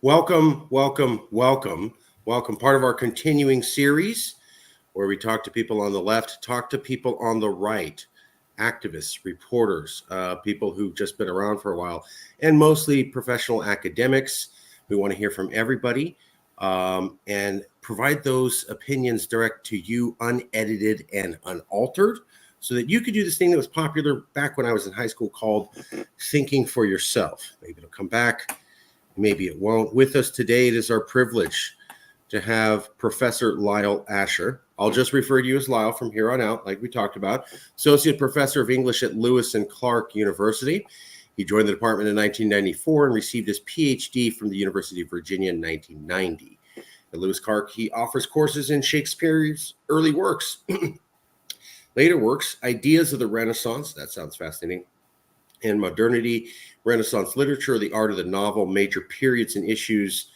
Welcome, welcome, welcome, welcome. Part of our continuing series where we talk to people on the left, talk to people on the right, activists, reporters, people who've just been around for a while, and mostly professional academics. We want to hear from everybody and provide those opinions direct to you, unedited and unaltered, so that you could do this thing that was popular back when I was in high school called thinking for yourself. Maybe it'll come back. Maybe it won't. With us today, it is our privilege to have Professor Lyell Asher. I'll just refer to you as Lyell from here on out, like we talked about. Associate Professor of English at Lewis and Clark University. He joined the department in 1994 and received his PhD from the University of Virginia in 1990. At Lewis Clark, he offers courses in Shakespeare's early works, later works, ideas of the Renaissance, that sounds fascinating, and modernity, Renaissance literature, the art of the novel, major periods and issues,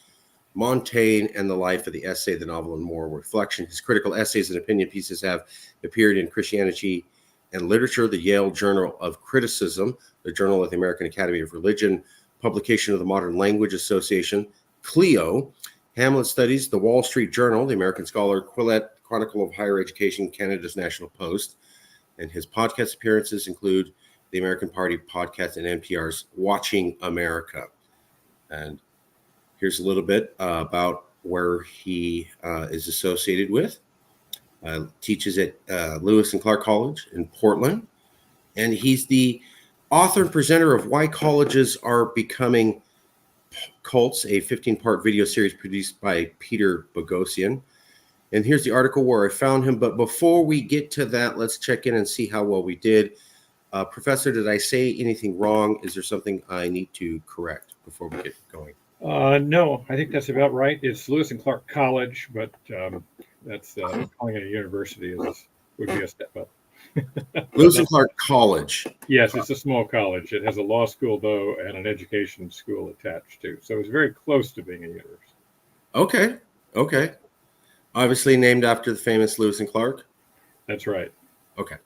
Montaigne, and the life of the essay, the novel, and moral reflection. His critical essays and opinion pieces have appeared in Christianity and Literature, the Yale Journal of Criticism, the Journal of the American Academy of Religion, publication of the Modern Language Association, Clio, Hamlet Studies, the Wall Street Journal, the American Scholar, Quillette, Chronicle of Higher Education, Canada's National Post, and his podcast appearances include the American Party podcast and NPR's Watching America. And here's a little bit about where he is associated with. Teaches at Lewis and Clark College in Portland. And he's the author and presenter of Why Colleges Are Becoming Cults, a 15-part video series produced by Peter Boghossian. And here's the article where I found him. But before we get to that, let's check in and see how well we did. Professor, did I say anything wrong? Is there something I need to correct before we get going? No, I think that's about right. It's Lewis and Clark College, but that's calling it a university would be a step up. Lewis and Clark College. Yes, it's a small college. It has a law school, though, and an education school attached to. So it's very close to being a university. Okay. Obviously named after the famous Lewis and Clark. That's right. Okay.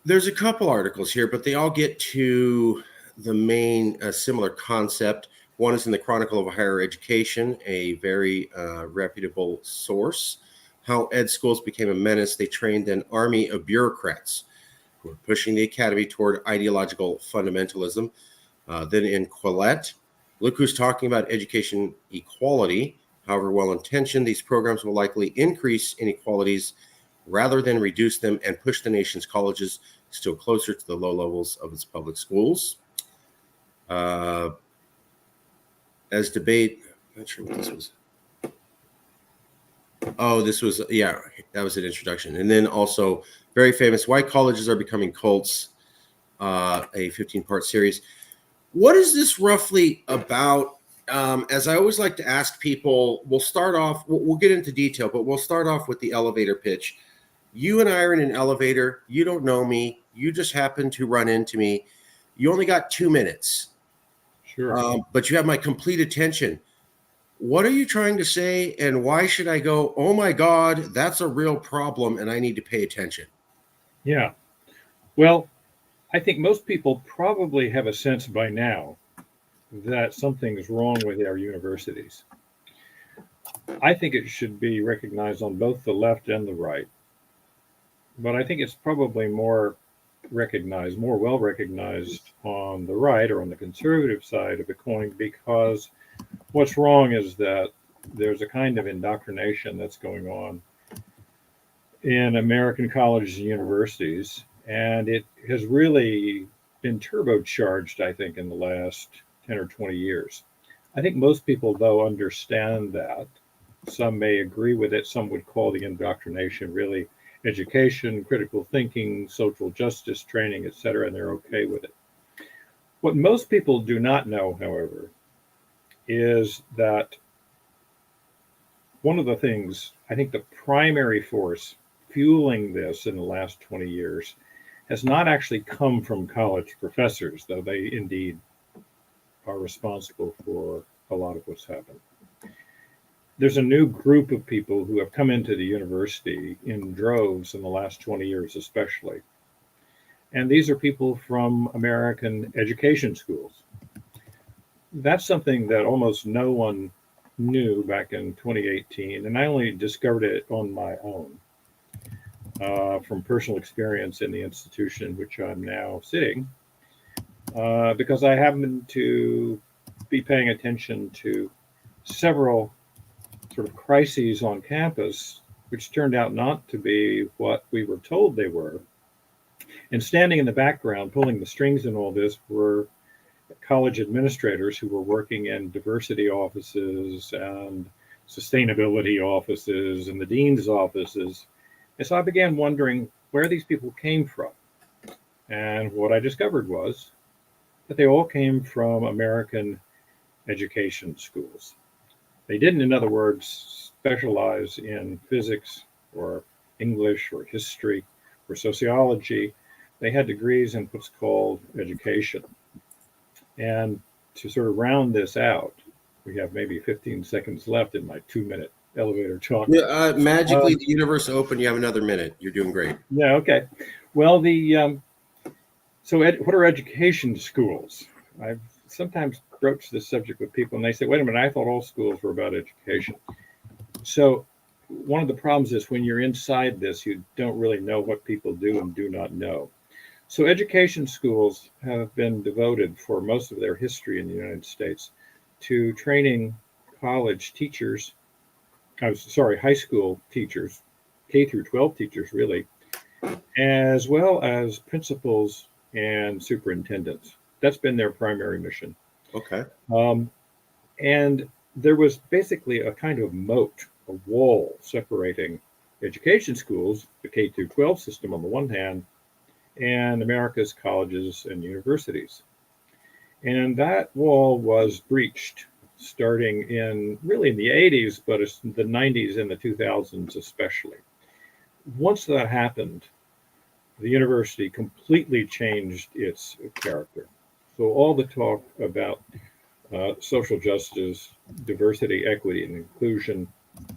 There's a couple articles here, but they all get to the main similar concept. One is in the Chronicle of Higher Education, a very reputable source. How ed schools became a menace. They trained an army of bureaucrats who were pushing the academy toward ideological fundamentalism. Then in Quillette, look who's talking about education equality. However well-intentioned, these programs will likely increase inequalities rather than reduce them and push the nation's colleges still closer to the low levels of its public schools. As debate, I'm not sure what this was. Oh, this was, yeah, that was an introduction. And then also very famous, Why Colleges Are Becoming Cults, a 15-part series. What is this roughly about? As I always like to ask people, we'll start off, we'll get into detail, but we'll start off with the elevator pitch. You and I are in an elevator. You don't know me. You just happen to run into me. You only got 2 minutes. Sure. But you have my complete attention. What are you trying to say? And why should I go, oh my God, that's a real problem and I need to pay attention? Yeah. Well, I think most people probably have a sense by now that something's wrong with our universities. I think it should be recognized on both the left and the right. But I think it's probably more well recognized on the right or on the conservative side of the coin, because what's wrong is that there's a kind of indoctrination that's going on in American colleges and universities, and it has really been turbocharged, I think, in the last 10 or 20 years. I think most people, though, understand that. Some may agree with it. Some would call the indoctrination really education, critical thinking, social justice training, etc., and they're okay with it. What most people do not know, however, is that one of the things, I think the primary force fueling this in the last 20 years has not actually come from college professors, though they indeed are responsible for a lot of what's happened. There's a new group of people who have come into the university in droves in the last 20 years, especially. And these are people from American education schools. that's something that almost no one knew back in 2018, and I only discovered it on my own from personal experience in the institution in which I'm now sitting, because I happened to be paying attention to several sort of crises on campus, which turned out not to be what we were told they were. And standing in the background, pulling the strings in all this, were college administrators who were working in diversity offices and sustainability offices and the dean's offices. And so I began wondering where these people came from. And what I discovered was that they all came from American education schools. They didn't, in other words, specialize in physics or English or history or sociology. They had degrees in what's called education. And to sort of round this out, we have maybe 15 seconds left in my 2-minute elevator talk. Yeah, magically, the universe opened. You have another minute. You're doing great. Yeah, okay. Well, what are education schools? I've sometimes broached this subject with people, and they say, wait a minute, I thought all schools were about education. So one of the problems is when you're inside this, you don't really know what people do and do not know. So education schools have been devoted for most of their history in the United States to training college teachers, high school teachers, K through 12 teachers really, as well as principals and superintendents. That's been their primary mission. Okay. And there was basically a kind of moat, a wall separating education schools, the K through 12 system on the one hand, and America's colleges and universities. And that wall was breached starting in the 80s, but it's the 90s and the 2000s especially. Once that happened, the university completely changed its character. So all the talk about social justice, diversity, equity, and inclusion,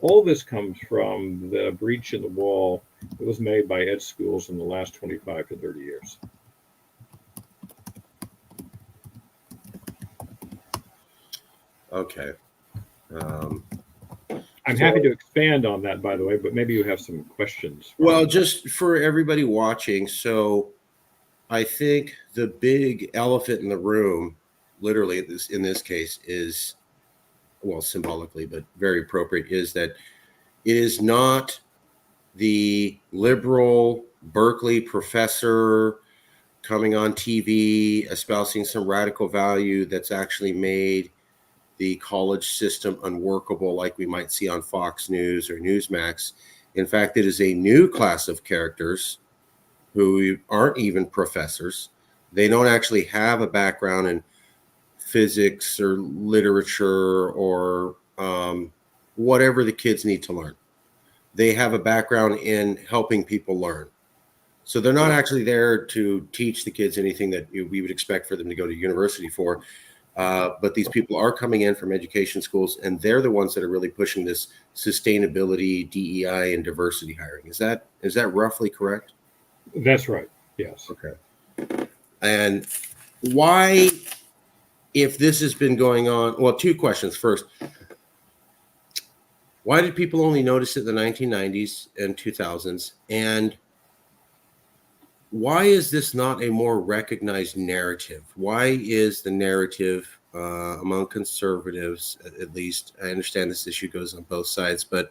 all this comes from the breach in the wall that was made by ed schools in the last 25 to 30 years. Okay. I'm happy to expand on that, by the way, but maybe you have some questions. Well, just for everybody watching, so I think the big elephant in the room, literally in this case, is, well, symbolically, but very appropriate, is that it is not the liberal Berkeley professor coming on TV espousing some radical value that's actually made the college system unworkable like we might see on Fox News or Newsmax. In fact, it is a new class of characters who aren't even professors. They don't actually have a background in physics or literature or whatever the kids need to learn. They have a background in helping people learn. So they're not actually there to teach the kids anything that we would expect for them to go to university for. But these people are coming in from education schools, and they're the ones that are really pushing this sustainability, DEI, and diversity hiring. Is that roughly correct? That's right. Yes. Okay. And why, if this has been going on, well, two questions. First, why did people only notice it in the 1990s and 2000s? And why is this not a more recognized narrative? Why is the narrative among conservatives, at least, I understand this issue goes on both sides, but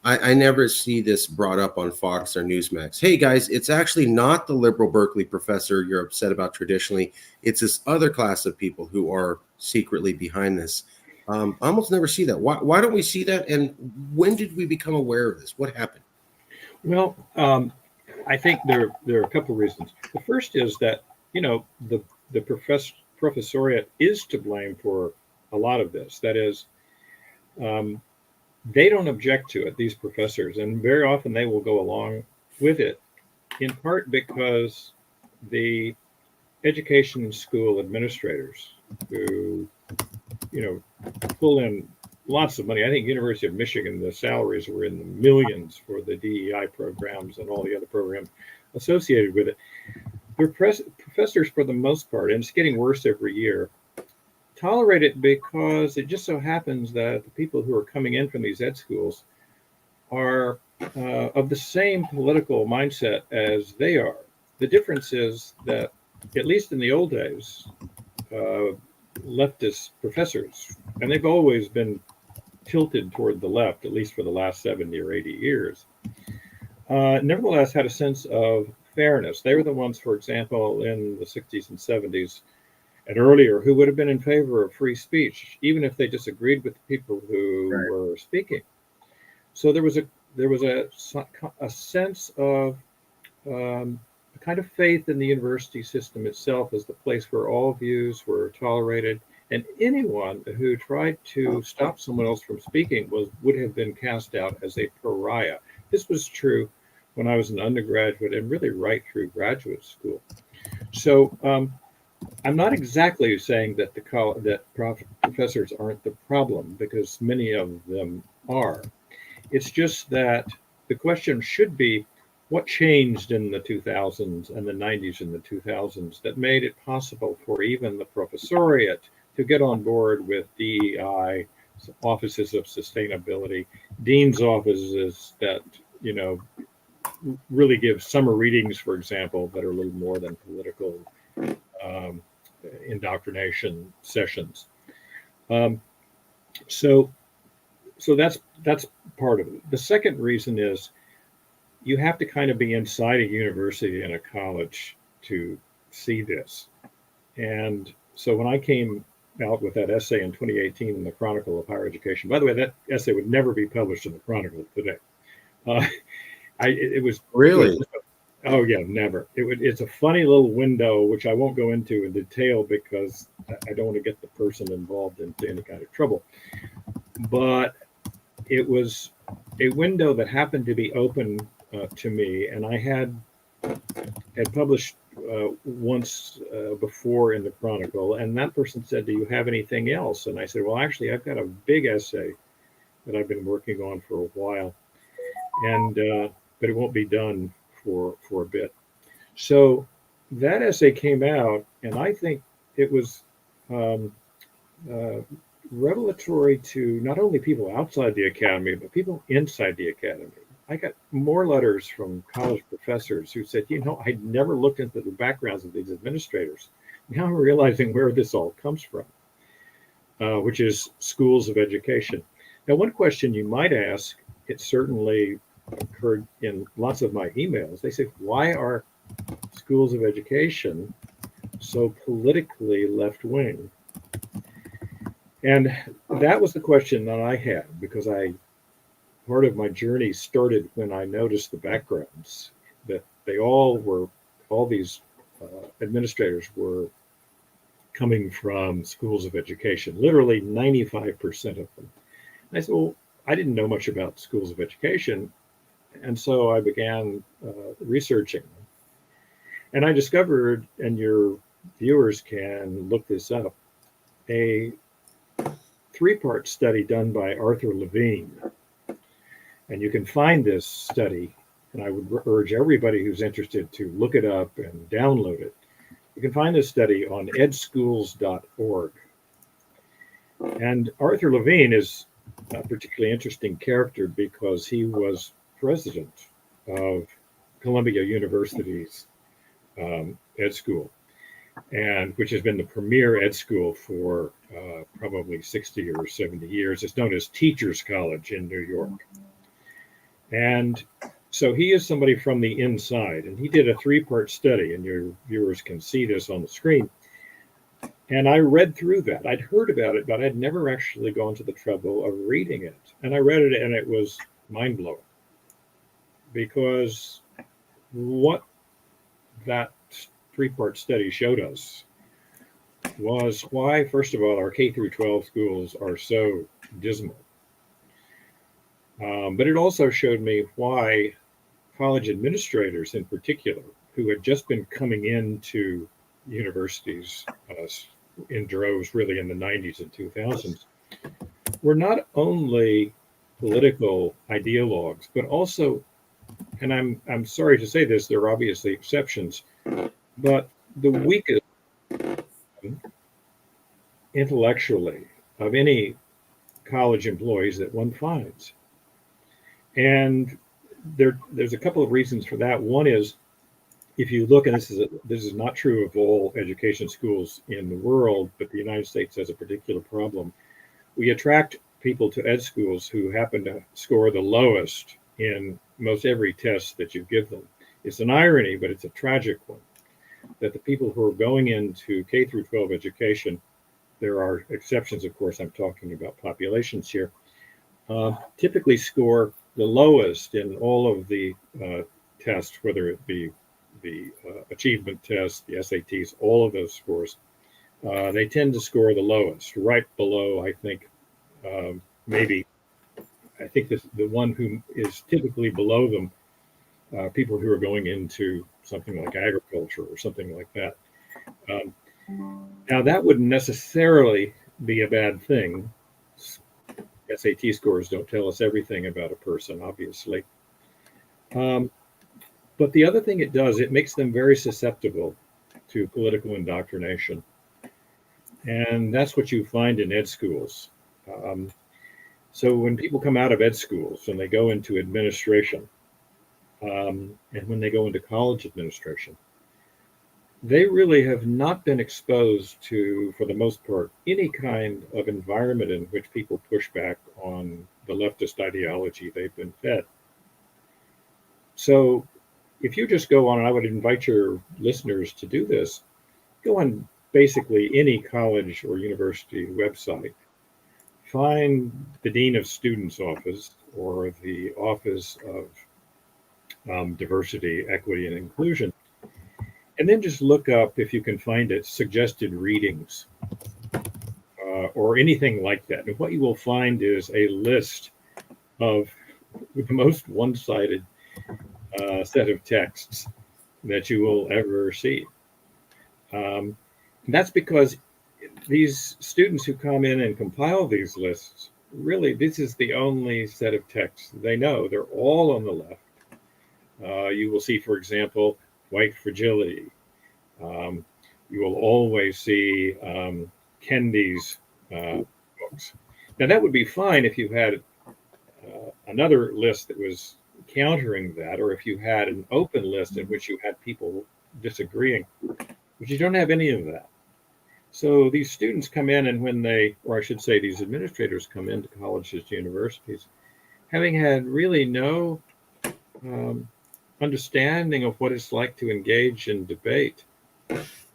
I never see this brought up on Fox or Newsmax. Hey guys, it's actually not the liberal Berkeley professor you're upset about traditionally. It's this other class of people who are secretly behind this. I almost never see that. Why don't we see that? And when did we become aware of this? What happened? Well, I think there are a couple of reasons. The first is that, the professoriate is to blame for a lot of this. That is, they don't object to it, these professors, and very often they will go along with it, in part because the education school administrators who, pull in lots of money. I think University of Michigan, the salaries were in the millions for the DEI programs and all the other programs associated with it. They're professors for the most part, and it's getting worse every year, tolerate it because it just so happens that the people who are coming in from these ed schools are of the same political mindset as they are. The difference is that, at least in the old days, uh, leftist professors, and they've always been tilted toward the left, at least for the last 70 or 80 years, nevertheless had a sense of fairness. They were the ones, for example, in the 60s and 70s and earlier, who would have been in favor of free speech, even if they disagreed with the people who Right. were speaking. So there was a sense of a kind of faith in the university system itself as the place where all views were tolerated, and anyone who tried to stop someone else from speaking would have been cast out as a pariah. This was true when I was an undergraduate and really right through graduate school. So I'm not exactly saying that professors aren't the problem, because many of them are. It's just that the question should be, what changed in the 2000s and the 90s and the 2000s that made it possible for even the professoriate to get on board with DEI, offices of sustainability, dean's offices that, you know, really give summer readings, for example, that are a little more than political um, indoctrination sessions. Um, so, so that's part of it. The second reason is you have to kind of be inside a university and a college to see this. And so when I came out with that essay in 2018 in the Chronicle of Higher Education, by the way, that essay would never be published in the Chronicle today. Uh, it was Really? oh yeah, never. It's a funny little window which I won't go into in detail because I don't want to get the person involved into any kind of trouble. But it was a window that happened to be open to me, and I had published once before in the Chronicle, and that person said, "Do you have anything else?" And I said, "Well, actually, I've got a big essay that I've been working on for a while, and but it won't be done for a bit." So that essay came out, and I think it was um, uh, revelatory to not only people outside the academy, but people inside the academy. I got more letters from college professors who said, I'd never looked into the backgrounds of these administrators. Now I'm realizing where this all comes from, which is schools of education. Now, one question you might ask, it certainly occurred in lots of my emails. They say, why are schools of education so politically left wing? And that was the question that I had, because part of my journey started when I noticed the backgrounds that all these administrators were coming from schools of education, literally 95% of them. And I said, well, I didn't know much about schools of education. And so I began researching them. And I discovered, and your viewers can look this up, a three-part study done by Arthur Levine. And you can find this study, and I would urge everybody who's interested to look it up and download it. You can find this study on edschools.org. And Arthur Levine is a particularly interesting character because he was president of Columbia University's ed school, and which has been the premier ed school for probably 60 or 70 years. It's known as Teachers College in New York. And so he is somebody from the inside, and he did a three-part study, and your viewers can see this on the screen. And I read through that. I'd heard about it, but I'd never actually gone to the trouble of reading it. And I read it, and it was mind-blowing, because what that three-part study showed us was why, first of all, our K through 12 schools are so dismal. But it also showed me why college administrators in particular, who had just been coming into universities in droves really in the 90s and 2000s, were not only political ideologues, but also, and I'm sorry to say this, there are obviously exceptions, but the weakest intellectually of any college employees that one finds. And there's a couple of reasons for that. One is, if you look, and this is not true of all education schools in the world, but the United States has a particular problem. We attract people to ed schools who happen to score the lowest in most every test that you give them. It's an irony, but it's a tragic one, that the people who are going into K through 12 education, there are exceptions, of course, I'm talking about populations here, typically score the lowest in all of the tests, whether it be the achievement test, the SATs, all of those scores. They tend to score the lowest, right below, I think, maybe, I think the one who is typically below them, people who are going into something like agriculture or something like that. Um, Now, that wouldn't necessarily be a bad thing. SAT scores don't tell us everything about a person, obviously. Um, but the other thing it does, it makes them very susceptible to political indoctrination. And that's what you find in ed schools. Um, so when people come out of ed schools and they go into administration, and when they go into college administration, they really have not been exposed to, for the most part, any kind of environment in which people push back on the leftist ideology they've been fed. So if you just go on, and I would invite your listeners to do this, go on basically any college or university website, find the Dean of Students office or the Office of Diversity, Equity, and Inclusion, and then just look up, if you can find it, suggested readings or anything like that. And what you will find is a list of the most one-sided set of texts that you will ever see. And that's because these students who come in and compile these lists, really, this is the only set of texts they know. They're all on the left. You will see, for example, white fragility. You will always see Kendi's books. Now, that would be fine if you had another list that was countering that, or if you had an open list in which you had people disagreeing, but you don't have any of that. So these students come in, and when they, or I should say, these administrators come into colleges, universities, having had really no understanding of what it's like to engage in debate.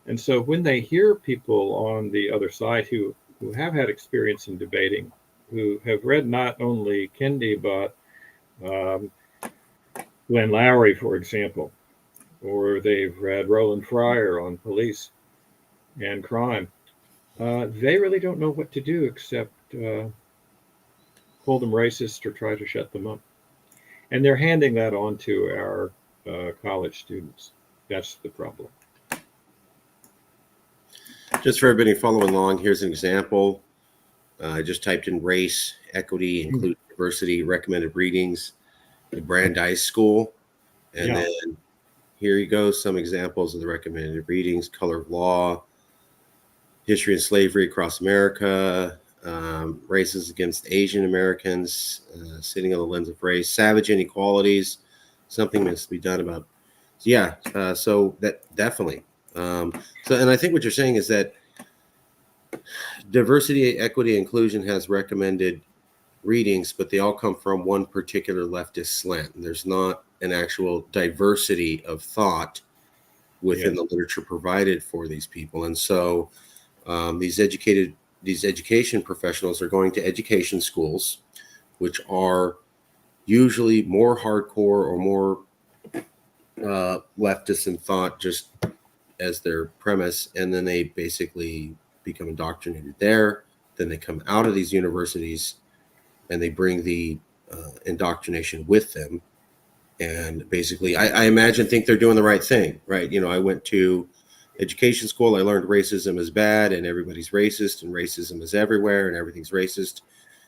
And so when they hear people on the other side who have had experience in debating, who have read not only Kendi, but Glenn Lowry, for example, or they've read Roland Fryer on police and crime, they really don't know what to do except call them racist or try to shut them up. And they're handing that on to our college students. That's the problem. Just for everybody following along, here's an example. I just typed in race, equity, include diversity, recommended readings, the Brandeis School. And then here you go, some examples of the recommended readings: Color of Law, History and Slavery Across America, Races Against Asian Americans, Sitting on the Lens of Race, Savage Inequalities, Something Must Be Done About. So that definitely. And I think what you're saying is that diversity, equity, inclusion has recommended readings, but they all come from one particular leftist slant. And there's not an actual diversity of thought within the literature provided for these people. And so these education professionals are going to education schools, which are usually more hardcore or more leftist in thought, just as their premise, and then they basically become indoctrinated there. Then they come out of these universities and they bring the indoctrination with them. And basically, I imagine, think they're doing the right thing, right? You know, I went to education school. I learned racism is bad and everybody's racist and racism is everywhere and everything's racist.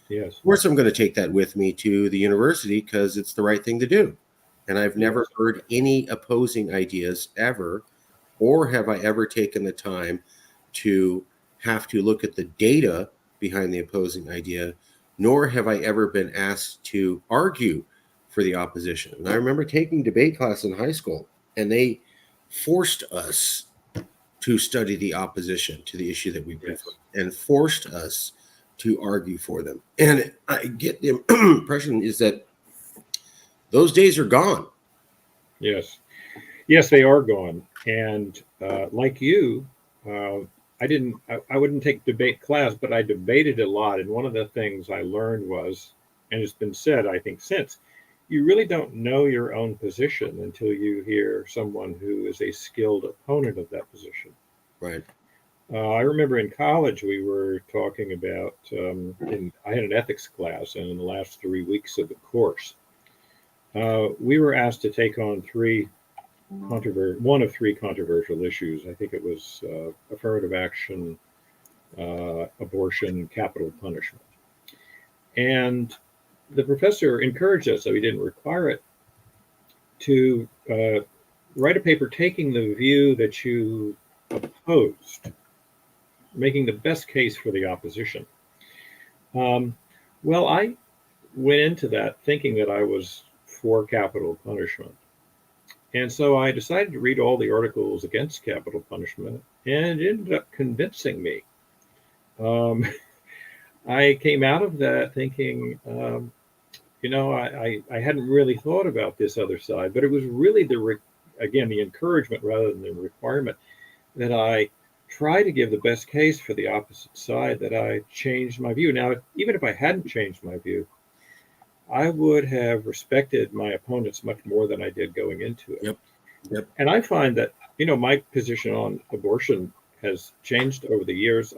Yes. Of course, I'm going to take that with me to the university because it's the right thing to do. And I've never heard any opposing ideas ever, or have I ever taken the time to have to look at the data behind the opposing idea, nor have I ever been asked to argue for the opposition. And I remember taking debate class in high school, and they forced us to study the opposition to the issue that we prefer, and forced us to argue for them. And I get the impression is that those days are gone. Yes. Yes, they are gone. And like you, uh, I wouldn't take debate class, but I debated a lot. And one of the things I learned was, and it's been said, I think, since, you really don't know your own position until you hear someone who is a skilled opponent of that position. Right. I remember in college we were talking about, I had an ethics class, and in the last 3 weeks of the course, we were asked to take on one of three controversial issues. I think it was affirmative action, abortion, capital punishment. And the professor encouraged us, though he didn't require it, to write a paper taking the view that you opposed, making the best case for the opposition. Well, I went into that thinking that I was for capital punishment. And so I decided to read all the articles against capital punishment, and it ended up convincing me. Um, I came out of that thinking, I hadn't really thought about this other side, but it was really again, the encouragement rather than the requirement that I try to give the best case for the opposite side, that I changed my view. Now, even if I hadn't changed my view, I would have respected my opponents much more than I did going into it. Yep. Yep. And I find that, my position on abortion has changed over the years.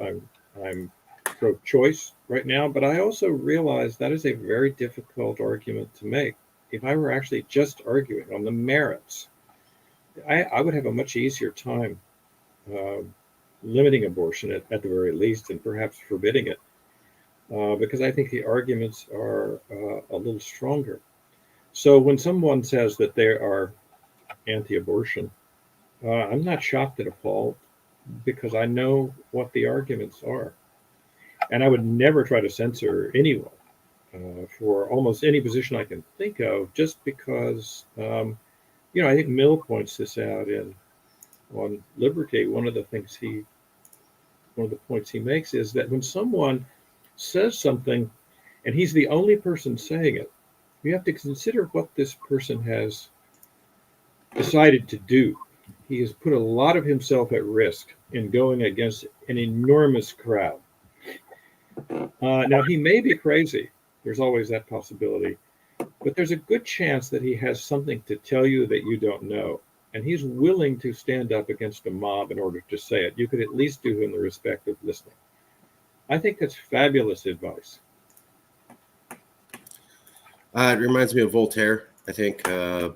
I'm pro-choice right now, but I also realize that is a very difficult argument to make. If I were actually just arguing on the merits, I would have a much easier time limiting abortion at the very least, and perhaps forbidding it. Because I think the arguments are a little stronger. So when someone says that they are anti-abortion, I'm not shocked and appalled, because I know what the arguments are. And I would never try to censor anyone for almost any position I can think of, just because, I think Mill points this out on liberty. One of the points he makes is that when someone says something and he's the only person saying it, you have to consider what this person has decided to do. He has put a lot of himself at risk in going against an enormous crowd. Now, he may be crazy. There's always that possibility. But there's a good chance that he has something to tell you that you don't know. And he's willing to stand up against a mob in order to say it. You could at least do him the respect of listening. I think that's fabulous advice. It reminds me of Voltaire. I think, at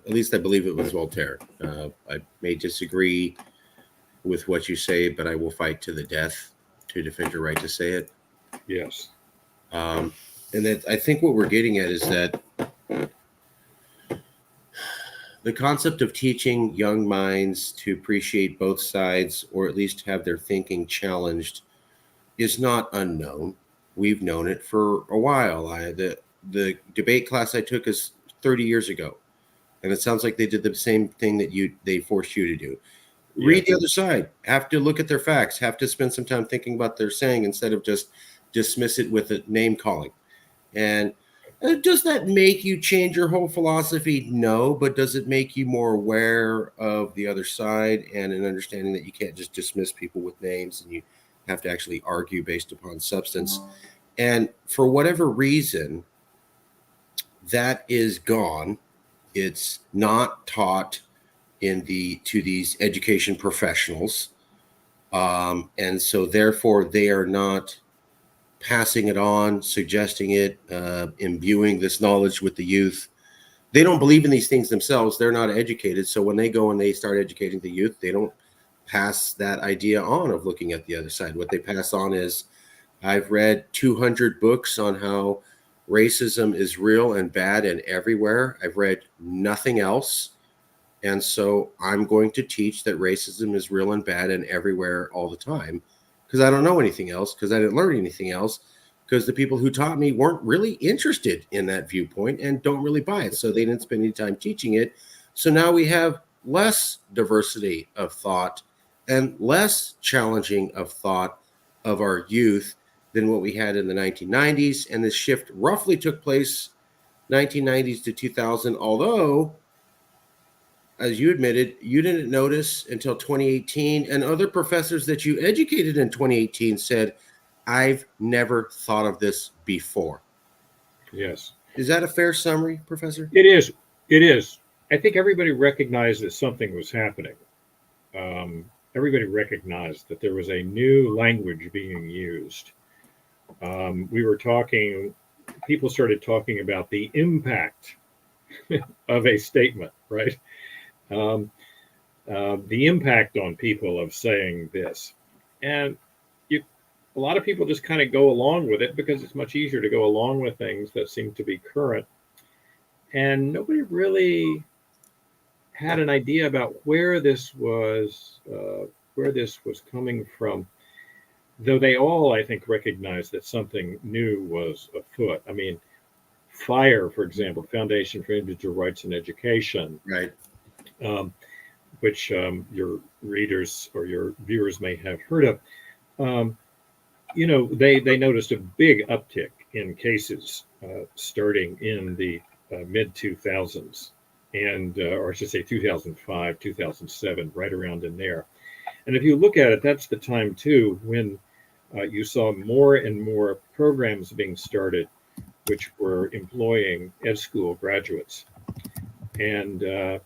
least I believe it was Voltaire. I may disagree with what you say, but I will fight to the death to defend your right to say it. Yes. And that, I think what we're getting at is that the concept of teaching young minds to appreciate both sides, or at least have their thinking challenged, is not unknown. We've known it for a while. The debate class I took is 30 years ago, and it sounds like they did the same thing that they forced you to do. Yeah. Read the other side. Have to look at their facts. Have to spend some time thinking about what they're saying instead of just dismiss it with a name calling. And does that make you change your whole philosophy? No, but does it make you more aware of the other side and an understanding that you can't just dismiss people with names, and you have to actually argue based upon substance? And for whatever reason, that is gone. It's not taught to these education professionals, and so therefore they are not passing it on, suggesting it, imbuing this knowledge with the youth. They don't believe in these things themselves. They're not educated. So when they go and they start educating the youth, they don't pass that idea on of looking at the other side. What they pass on is, I've read 200 books on how racism is real and bad and everywhere. I've read nothing else. And so I'm going to teach that racism is real and bad and everywhere all the time because I don't know anything else, because I didn't learn anything else, because the people who taught me weren't really interested in that viewpoint and don't really buy it. So they didn't spend any time teaching it. So now we have less diversity of thought and less challenging of thought of our youth than what we had in the 1990s. And this shift roughly took place 1990s to 2000, although, as you admitted, you didn't notice until 2018, and other professors that you educated in 2018 said, I've never thought of this before. Yes. Is that a fair summary, Professor? It is. It is. I think everybody recognized that something was happening. Everybody recognized that there was a new language being used. We were talking, people started talking about the impact of a statement, right? The impact on people of saying this. And a lot of people just kind of go along with it because it's much easier to go along with things that seem to be current. And nobody really had an idea about where this was coming from. Though they all, I think, recognized that something new was afoot. I mean, FIRE, for example, Foundation for Individual Rights in Education, right? Which your readers or your viewers may have heard of. They noticed a big uptick in cases starting in the mid 2000s, or I should say 2005, 2007, right around in there. And if you look at it, that's the time too when you saw more and more programs being started, which were employing ed school graduates. And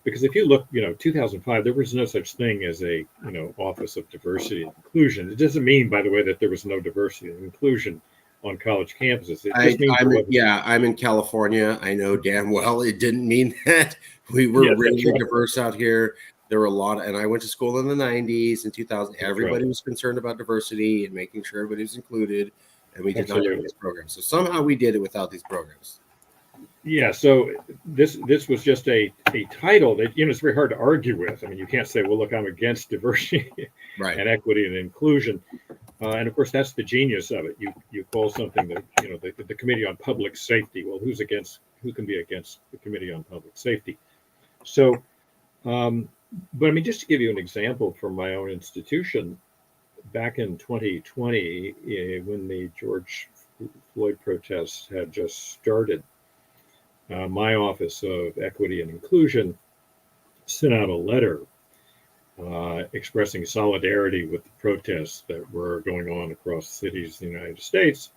because if you look, 2005, there was no such thing as a, Office of Diversity and Inclusion. It doesn't mean, by the way, that there was no diversity and inclusion on college campuses. It just means I'm in California. I know damn well it didn't mean that. We were really diverse out here. There were a lot, and I went to school in the 90s and 2000. Everybody was concerned about diversity and making sure everybody was included, and we did not have these programs. So somehow we did it without these programs. Yeah, so this was just a title that it's very hard to argue with. I mean, you can't say, well, look, I'm against diversity right. and equity and inclusion, and of course that's the genius of it. You call something that the Committee on Public Safety. Well, who can be against the Committee on Public Safety? So, but I mean, just to give you an example from my own institution, back in 2020, when the George Floyd protests had just started. My Office of Equity and Inclusion sent out a letter expressing solidarity with the protests that were going on across cities in the United States.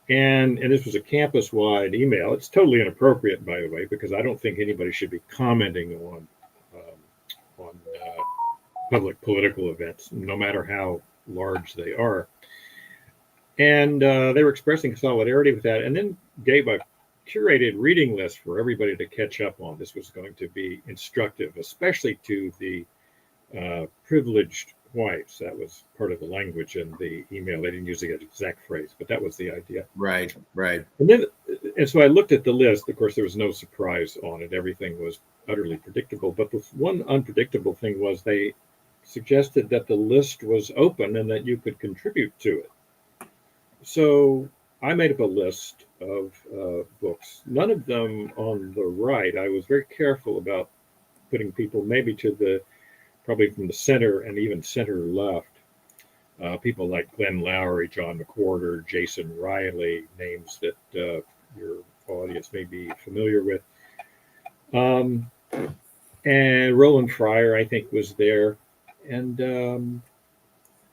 And this was a campus-wide email. It's totally inappropriate, by the way, because I don't think anybody should be commenting on public political events, no matter how large they are. And they were expressing solidarity with that, and then gave a curated reading list for everybody to catch up on. This was going to be instructive, especially to the privileged whites. That was part of the language in the email. They didn't use the exact phrase, but that was the idea. Right. And so I looked at the list. Of course, there was no surprise on it. Everything was utterly predictable. But the one unpredictable thing was they suggested that the list was open and that you could contribute to it. So I made up a list of books, none of them on the right. I was very careful about putting people maybe probably from the center and even center left. People like Glenn Lowry, John McWhorter, Jason Riley, names that your audience may be familiar with. And Roland Fryer, I think, was there. And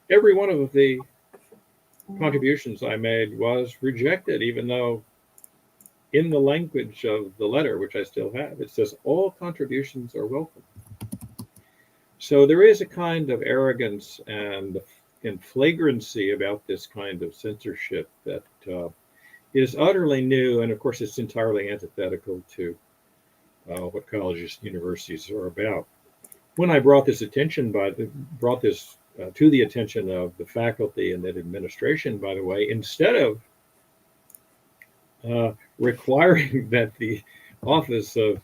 every one of the contributions I made was rejected, even though in the language of the letter, which I still have, it says all contributions are welcome. So there is a kind of arrogance and flagrancy about this kind of censorship that is utterly new, and of course it's entirely antithetical to what colleges and universities are about. When I brought this to the attention of the faculty and the administration, by the way, instead of requiring that the Office of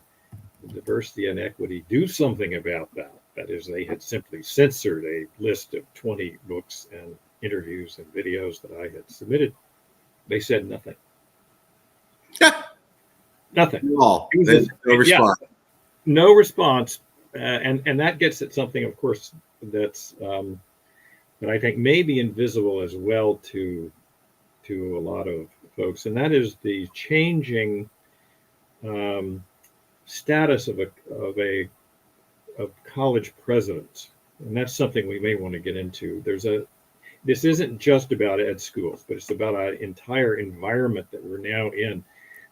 diversity and equity do something about that. That is, they had simply censored a list of 20 books and interviews and videos that I had submitted. They said nothing. Nothing. All. It was There's no response. no response, and that gets at something, of course, that's that I think may be invisible as well to a lot of folks, and that is the changing status of college presidents, and that's something we may want to get into. This isn't just about ed schools, but it's about an entire environment that we're now in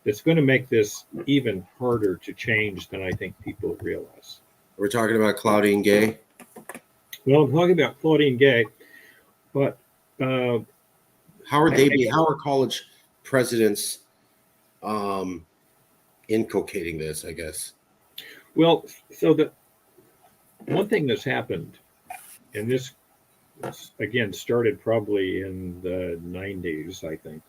that's going to make this even harder to change than I think people realize. We're talking about Claudine Gay. Well, I'm talking about Claudine Gay, but how are college presidents inculcating this, I guess? Well, so the one thing that's happened, and this again started probably in the 90s, I think.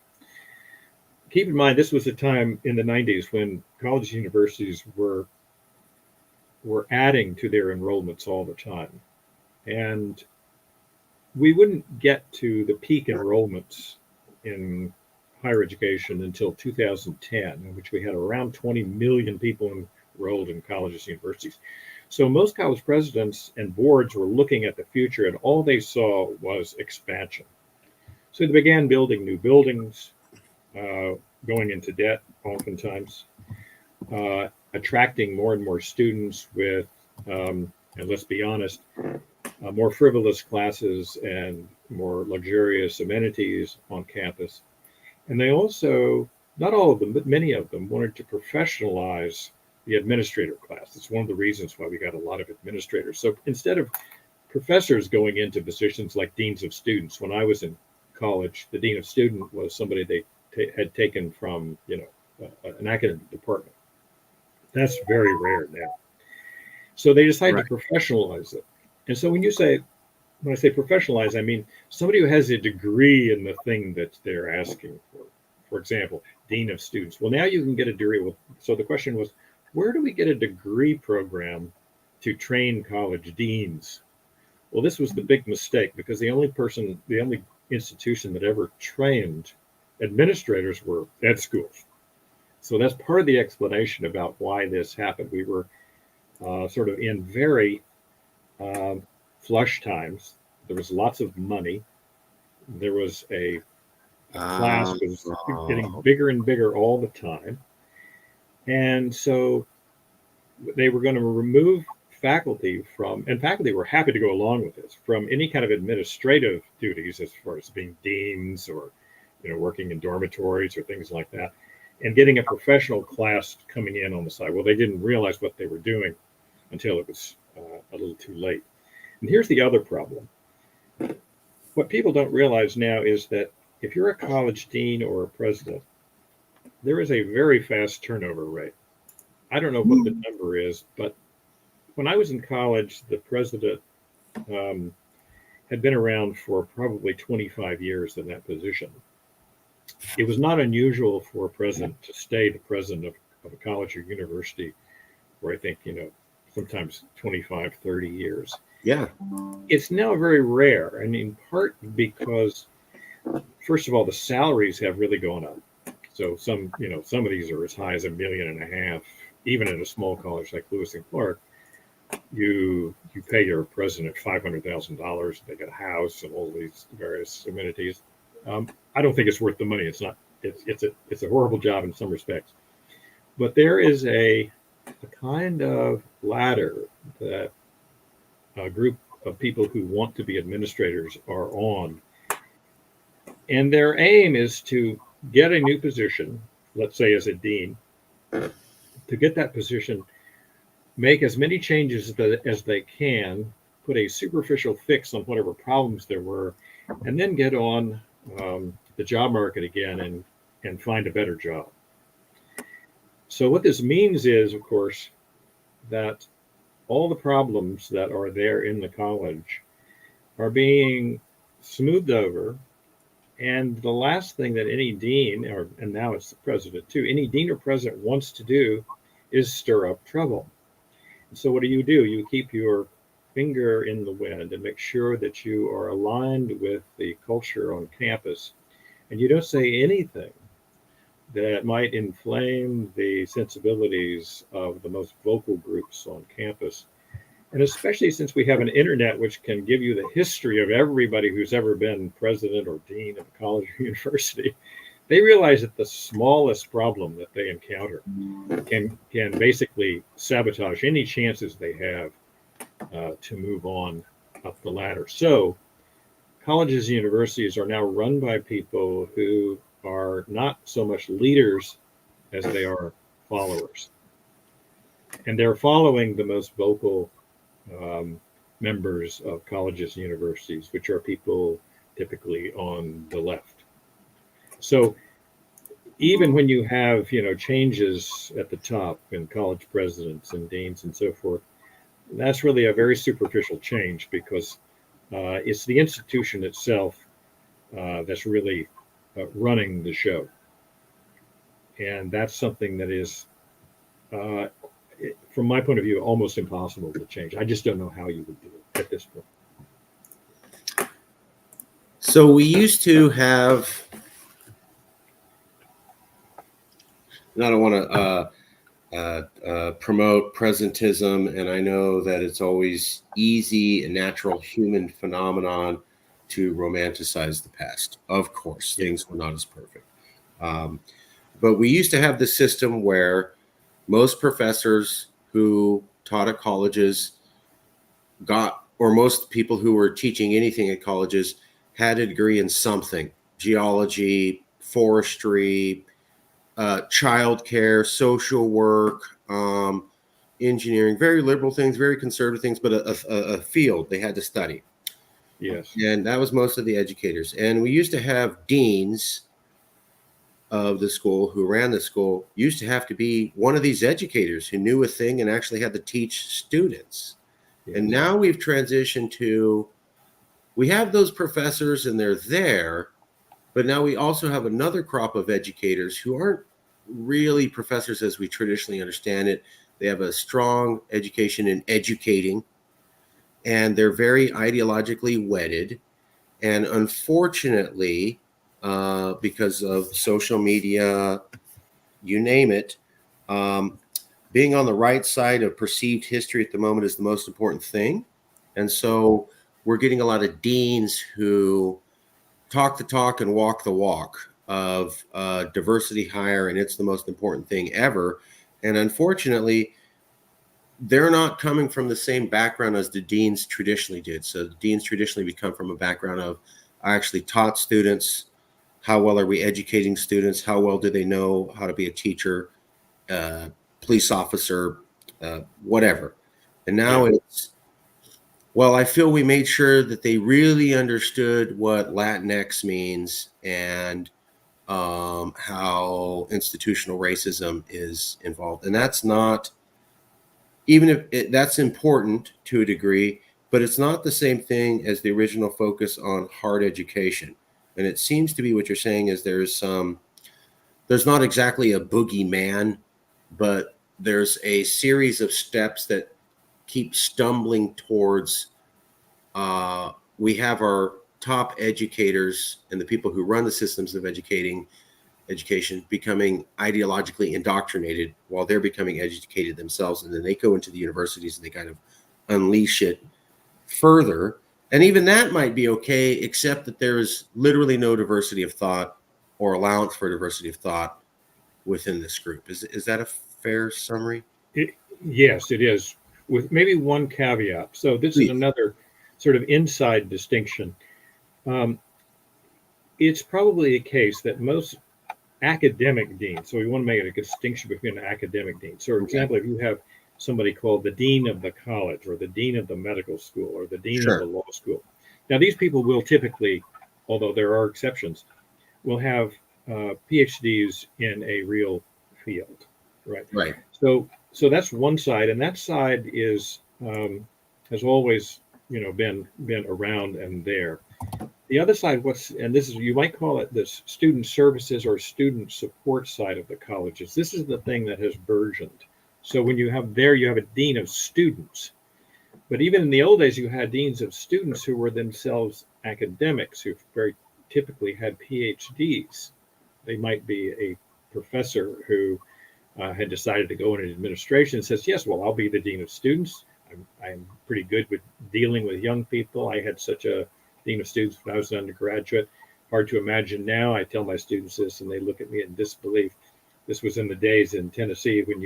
Keep in mind, this was a time in the 90s when college universities were adding to their enrollments all the time. And we wouldn't get to the peak enrollments in higher education until 2010, in which we had around 20 million people enrolled in colleges and universities. So most college presidents and boards were looking at the future, and all they saw was expansion. So they began building new buildings, going into debt oftentimes, attracting more and more students with, and let's be honest, more frivolous classes and more luxurious amenities on campus. And they also, not all of them, but many of them wanted to professionalize the administrator class. It's one of the reasons why we got a lot of administrators. So instead of professors going into positions like deans of students, when I was in college, the dean of student was somebody they had taken from, an academic department. That's very rare now. So they decided to professionalize it. And so when I say professionalize, I mean somebody who has a degree in the thing that they're asking for. For example, dean of students. Well, now you can get a degree. So the question was, where do we get a degree program to train college deans? Well, this was the big mistake, because the only institution that ever trained administrators were ed schools. So that's part of the explanation about why this happened. We were sort of in very flush times. There was lots of money. There was a class was getting bigger and bigger all the time. And so they were going to remove faculty and faculty were happy to go along with this, from any kind of administrative duties as far as being deans or, working in dormitories or things like that, and getting a professional class coming in on the side. Well, they didn't realize what they were doing until it was a little too late. And here's the other problem. What people don't realize now is that if you're a college dean or a president, there is a very fast turnover rate. I don't know what the number is, but when I was in college, the president had been around for probably 25 years in that position. It was not unusual for a president to stay the president of a college or university for, I think, sometimes 25, 30 years. Yeah. It's now very rare, and in part because, first of all, the salaries have really gone up. So some of these are as high as $1.5 million, even in a small college like Lewis and Clark. You pay your president $500,000. They get a house and all these various amenities. I don't think it's worth the money. It's not. It's a horrible job in some respects. But there is a kind of ladder that a group of people who want to be administrators are on, and their aim is to get a new position, let's say as a dean, to get that position, make as many changes as they can, put a superficial fix on whatever problems there were, and then get on the job market again and find a better job. So what this means is, of course, that all the problems that are there in the college are being smoothed over. And the last thing that any dean, and now it's the president too, any dean or president wants to do is stir up trouble. So what do? You keep your finger in the wind and make sure that you are aligned with the culture on campus, and you don't say anything that might inflame the sensibilities of the most vocal groups on campus. And especially since we have an internet which can give you the history of everybody who's ever been president or dean of a college or university, they realize that the smallest problem that they encounter can basically sabotage any chances they have to move on up the ladder. So colleges and universities are now run by people who are not so much leaders as they are followers. And they're following the most vocal um, members of colleges and universities, which are people typically on the left. So even when you have, changes at the top in college presidents and deans and so forth, that's really a very superficial change because it's the institution itself that's really running the show. And that's something that is, uh, from my point of view, almost impossible to change. I just don't know how you would do it at this point. So we used to have, and I don't want to promote presentism, and I know that it's always easy and natural human phenomenon to romanticize the past. Of course, things were not as perfect. But we used to have the system where most professors who taught at colleges or most people who were teaching anything at colleges had a degree in something: geology, forestry, childcare, social work, engineering, very liberal things, very conservative things, but a field they had to study. Yes. And that was most of the educators. And we used to have deans of the school who ran the school used to have to be one of these educators who knew a thing and actually had to teach students. Yes. And now we've transitioned to, we have those professors and they're there, but now we also have another crop of educators who aren't really professors as we traditionally understand it. They have a strong education in educating, and they're very ideologically wedded. And unfortunately, because of social media, you name it, being on the right side of perceived history at the moment is the most important thing. And so we're getting a lot of deans who talk the talk and walk the walk of diversity hire, and it's the most important thing ever. And unfortunately, they're not coming from the same background as the deans traditionally did. So the deans traditionally come from a background of, I actually taught students. How well are we educating students? How well do they know how to be a teacher, police officer, whatever? And now it's, well, I feel we made sure that they really understood what Latinx means and how institutional racism is involved. And that's not, even if that's important to a degree, but it's not the same thing as the original focus on hard education. And it seems to be what you're saying is there's not exactly a boogeyman, but there's a series of steps that keep stumbling towards, we have our top educators and the people who run the systems of education becoming ideologically indoctrinated while they're becoming educated themselves. And then they go into the universities and they kind of unleash it further. And even that might be okay, except that there is literally no diversity of thought or allowance for diversity of thought within this group. Is that a fair summary? Yes, it is, with maybe one caveat. So this is Please. another sort of inside distinction. Um, it's probably a case that most academic deans, so we want to make a distinction between an academic dean. So, for example, if you have somebody called the dean of the college or the dean of the medical school or the dean of the law school. Now, these people will typically, although there are exceptions, will have PhDs in a real field, right? Right. So that's one side, and that side is has always been around and there. The other side, and this is, you might call it, this student services or student support side of the colleges. This is the thing that has burgeoned So when you have there, you have a dean of students. But even in the old days, you had deans of students who were themselves academics, who very typically had PhDs. They might be a professor who had decided to go into administration and says, yes, well, I'll be the dean of students. I'm pretty good with dealing with young people. I had such a dean of students when I was an undergraduate. Hard to imagine now. I tell my students this and they look at me in disbelief. This was in the days in Tennessee when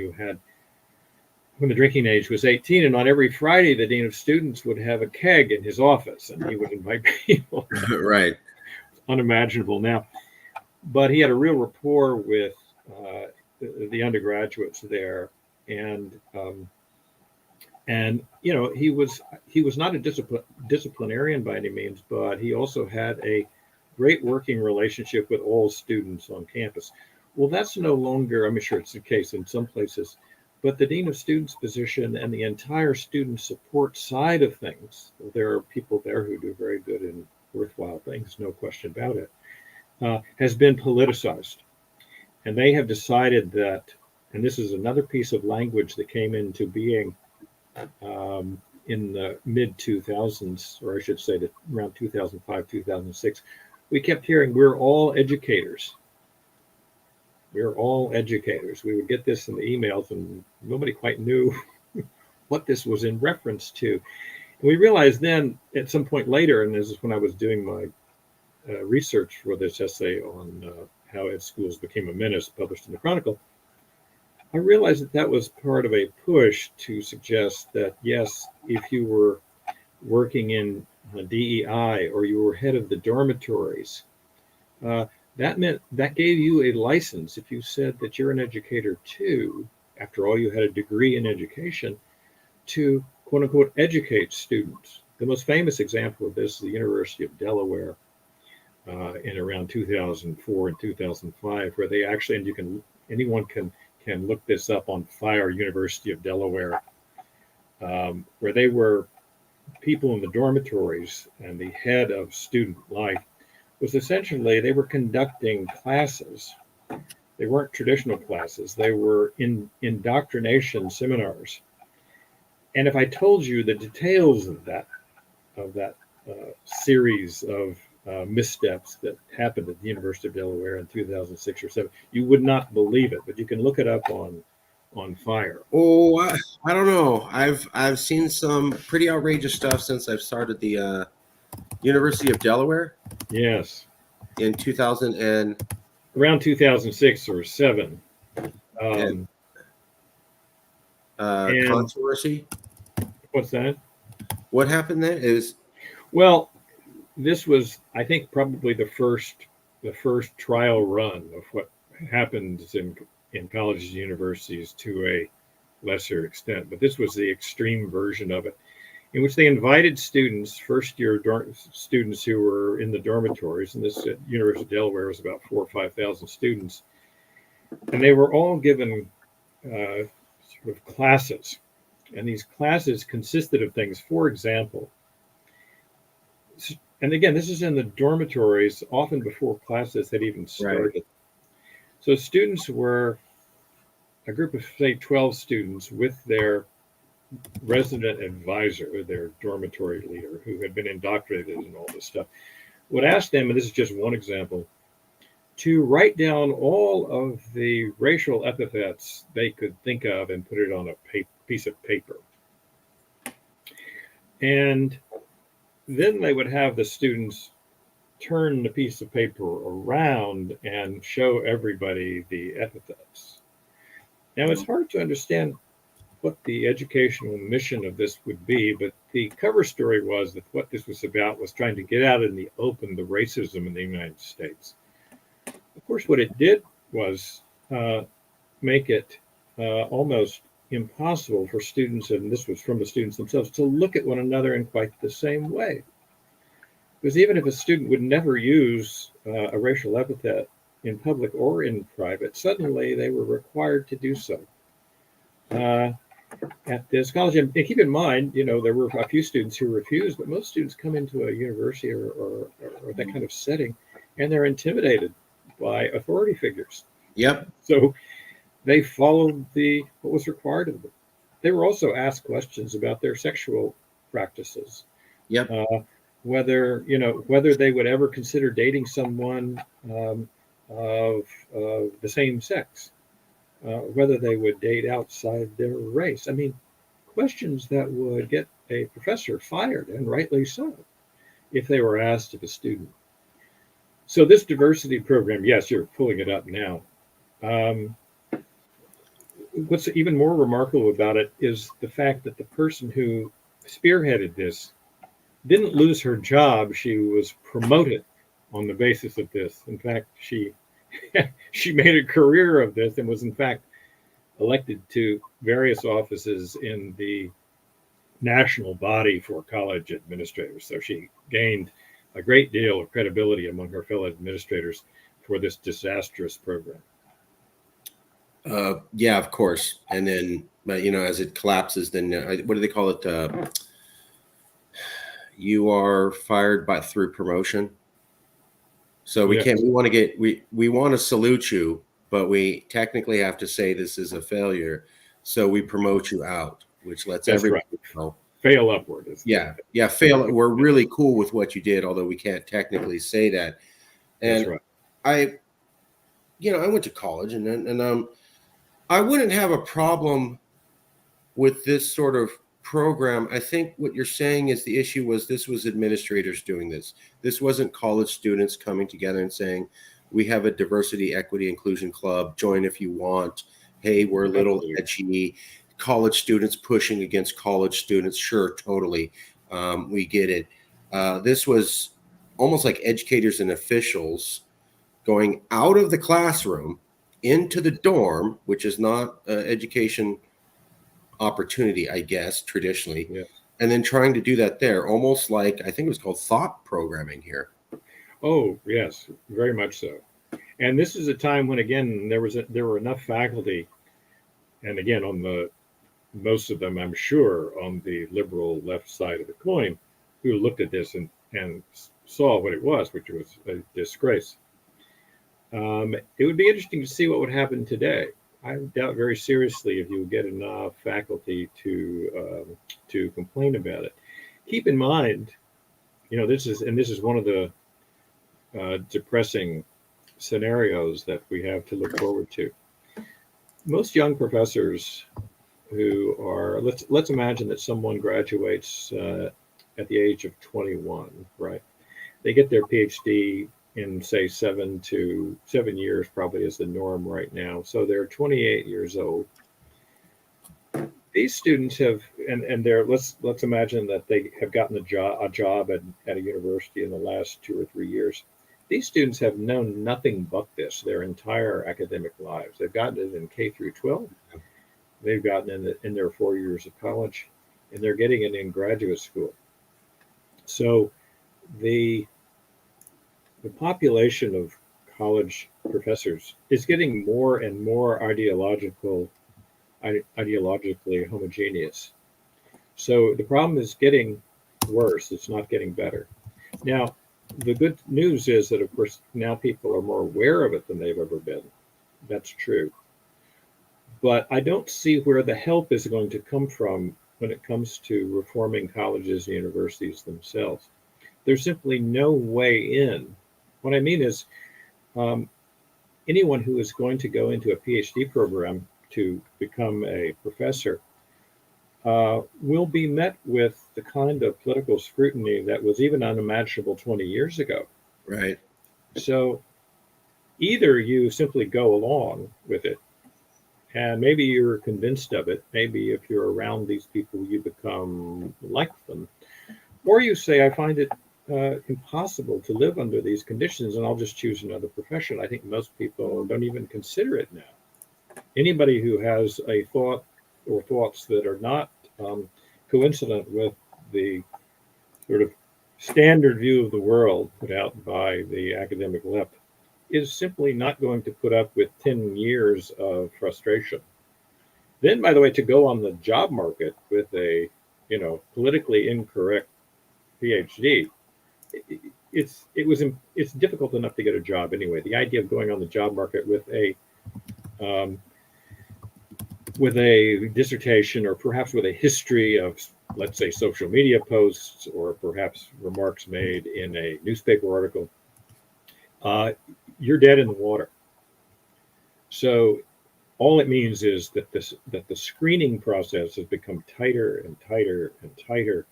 the drinking age was 18, and on every Friday, the dean of students would have a keg in his office and he would invite people. Right. It's unimaginable now. But he had a real rapport with the undergraduates there, and he was not a disciplinarian by any means, but he also had a great working relationship with all students on campus. Well, that's no longer, I'm sure it's the case in some places, but the dean of students position and the entire student support side of things, there are people there who do very good and worthwhile things, no question about it, has been politicized. And they have decided that, and this is another piece of language that came into being in the mid 2000s, or I should say that around 2005, 2006, we kept hearing, we're all educators. We're all educators. We would get this in the emails and nobody quite knew what this was in reference to. And we realized then at some point later, and this is when I was doing my research for this essay on how ed schools became a menace, published in the Chronicle, I realized that was part of a push to suggest that, yes, if you were working in DEI or you were head of the dormitories, that meant that gave you a license. If you said that you're an educator too, after all, you had a degree in education, to quote unquote educate students. The most famous example of this is the University of Delaware in around 2004 and 2005, where they actually, and anyone can look this up on Fire University of Delaware, where they were people in the dormitories, and the head of student life was essentially they were conducting classes. They weren't traditional classes. They were indoctrination seminars. And if I told you the details of that series of missteps that happened at the University of Delaware in 2006 or 7, you would not believe it. But you can look it up on Fire. Oh, I don't know. I've seen some pretty outrageous stuff since I've started the University of Delaware. Yes. In 2000 and around 2006 or 7. And controversy. What's that? What happened there is, well, this was, I think, probably the first trial run of what happens in colleges and universities to a lesser extent. But this was the extreme version of it, in which they invited students, first-year students who were in the dormitories, and this at University of Delaware was about 4,000 or 5,000 students, and they were all given sort of classes. And these classes consisted of things, for example, and again, this is in the dormitories, often before classes had even started. Right. So students were a group of, say, 12 students with their resident advisor, or their dormitory leader, who had been indoctrinated in all this stuff, would ask them, and this is just one example, to write down all of the racial epithets they could think of and put it on a piece of paper. And then they would have the students turn the piece of paper around and show everybody the epithets. Now, it's hard to understand what the educational mission of this would be, but the cover story was that what this was about was trying to get out in the open the racism in the United States. Of course, what it did was make it almost impossible for students, and this was from the students themselves, to look at one another in quite the same way. Because even if a student would never use a racial epithet in public or in private, suddenly they were required to do so. At this college, and keep in mind, there were a few students who refused, but most students come into a university or that kind of setting, and they're intimidated by authority figures. Yep. So They followed what was required of them. They were also asked questions about their sexual practices, Yep. uh, whether they would ever consider dating someone um, of the same sex, whether they would date outside their race. I mean, questions that would get a professor fired, and rightly so, if they were asked of a student. So this diversity program, yes, you're pulling it up now. Um, what's even more remarkable about it is the fact that the person who spearheaded this didn't lose her job. She was promoted on the basis of this. In fact, she she made a career of this and was in fact elected to various offices in the national body for college administrators. So she gained a great deal of credibility among her fellow administrators for this disastrous program. Yeah, of course. And then, but as it collapses, then what do they call it? You are fired by through promotion. So we can't. Yes, We want to get. We want to salute you, but we technically have to say this is a failure. So we promote you out, which lets that's everybody right. know. Fail upward is the Yeah, yeah. Fail. We're really cool with what you did, although we can't technically say that. that's And right. I, I went to college, and I wouldn't have a problem with this sort of program. I think what you're saying is the issue was this was administrators doing this. This wasn't college students coming together and saying, we have a diversity, equity, inclusion club. Join if you want. Hey, we're a little Absolutely. edgy. College students pushing against college students. Sure, totally. We get it. This was almost like educators and officials going out of the classroom into the dorm, which is not education opportunity, I guess, traditionally, Yeah. and then trying to do that there, almost like I think it was called thought programming here. Oh, yes, very much so. And this is a time when, again, there were enough faculty, and again, on the most of them, I'm sure, on the liberal left side of the coin, who looked at this and saw what it was, which was a disgrace. It would be interesting to see what would happen today. I doubt very seriously if you would get enough faculty to complain about it. Keep in mind, this is one of the depressing scenarios that we have to look forward to. Most young professors who are let's imagine that someone graduates at the age of 21, right? They get their PhD in say 7 years, probably is the norm right now. So they're 28 years old. These students have, and they're let's imagine that they have gotten a job at a university in the last 2 or 3 years. These students have known nothing but this their entire academic lives. They've gotten it in K through 12. They've gotten in their 4 years of college, and they're getting it in graduate school. So the the population of college professors is getting more and more ideologically homogeneous. So the problem is getting worse. It's not getting better. Now, the good news is that, of course, now people are more aware of it than they've ever been. That's true. But I don't see where the help is going to come from when it comes to reforming colleges and universities themselves. There's simply no way in. What I mean is, um, anyone who is going to go into a PhD program to become a professor will be met with the kind of political scrutiny that was even unimaginable 20 years ago. Right. So either you simply go along with it, and maybe you're convinced of it. Maybe if you're around these people, you become like them. Or you say, I find it impossible to live under these conditions, and I'll just choose another profession. I think most people don't even consider it now. Anybody who has a thought or thoughts that are not coincident with the sort of standard view of the world put out by the academic left is simply not going to put up with 10 years of frustration. Then, by the way, to go on the job market with a politically incorrect PhD, it's difficult enough to get a job anyway. The idea of going on the job market with a um, with a dissertation or perhaps with a history of, let's say, social media posts or perhaps remarks made in a newspaper article, uh, you're dead in the water. So all it means is that the screening process has become tighter and tighter and tighter,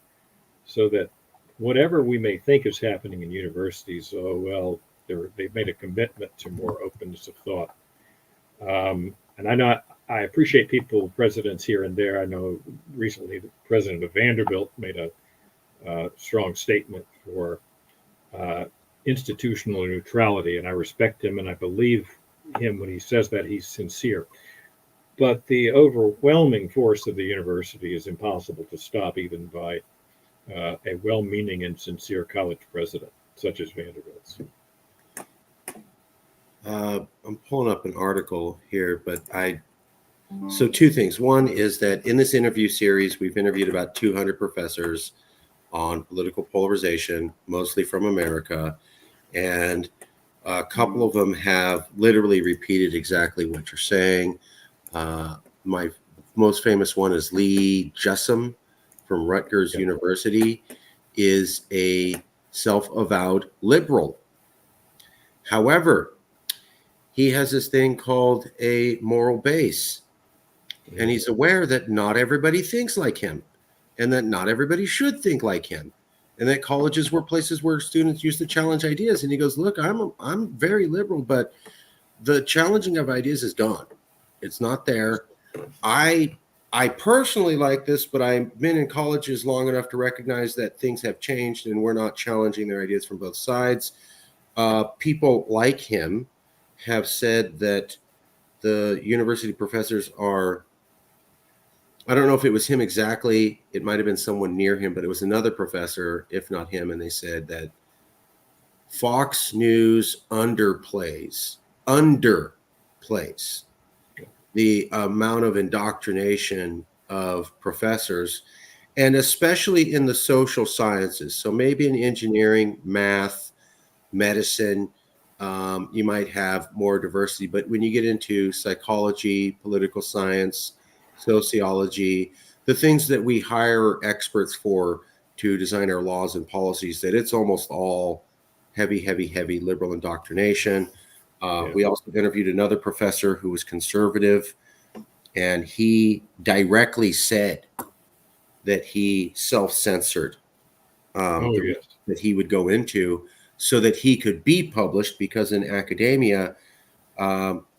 so that whatever we may think is happening in universities, oh well, they've made a commitment to more openness of thought. And I appreciate people, presidents here and there. I know recently the president of Vanderbilt made a strong statement for uh, institutional neutrality, and I respect him and I believe him when he says that he's sincere. But the overwhelming force of the university is impossible to stop, even by a well meaning and sincere college president, such as Vanderbilt's. I'm pulling up an article here, but so two things. One is that in this interview series, we've interviewed about 200 professors on political polarization, mostly from America. And a couple of them have literally repeated exactly what you're saying. My most famous one is Lee Jessam from Rutgers University, is a self-avowed liberal. However, he has this thing called a moral base, and he's aware that not everybody thinks like him, and that not everybody should think like him, and that colleges were places where students used to challenge ideas. And he goes, look, I'm very liberal, but the challenging of ideas is gone. It's not there. I personally like this, but I've been in colleges long enough to recognize that things have changed and we're not challenging their ideas from both sides. People like him have said that the university professors are, I don't know if it was him exactly, it might have been someone near him, but it was another professor, if not him, and they said that Fox News underplays the amount of indoctrination of professors, and especially in the social sciences. So maybe in engineering, math, medicine, you might have more diversity. But when you get into psychology, political science, sociology, the things that we hire experts for to design our laws and policies, that it's almost all heavy liberal indoctrination. We also interviewed another professor who was conservative, and he directly said that he self-censored that he would go into so that he could be published, because in academia,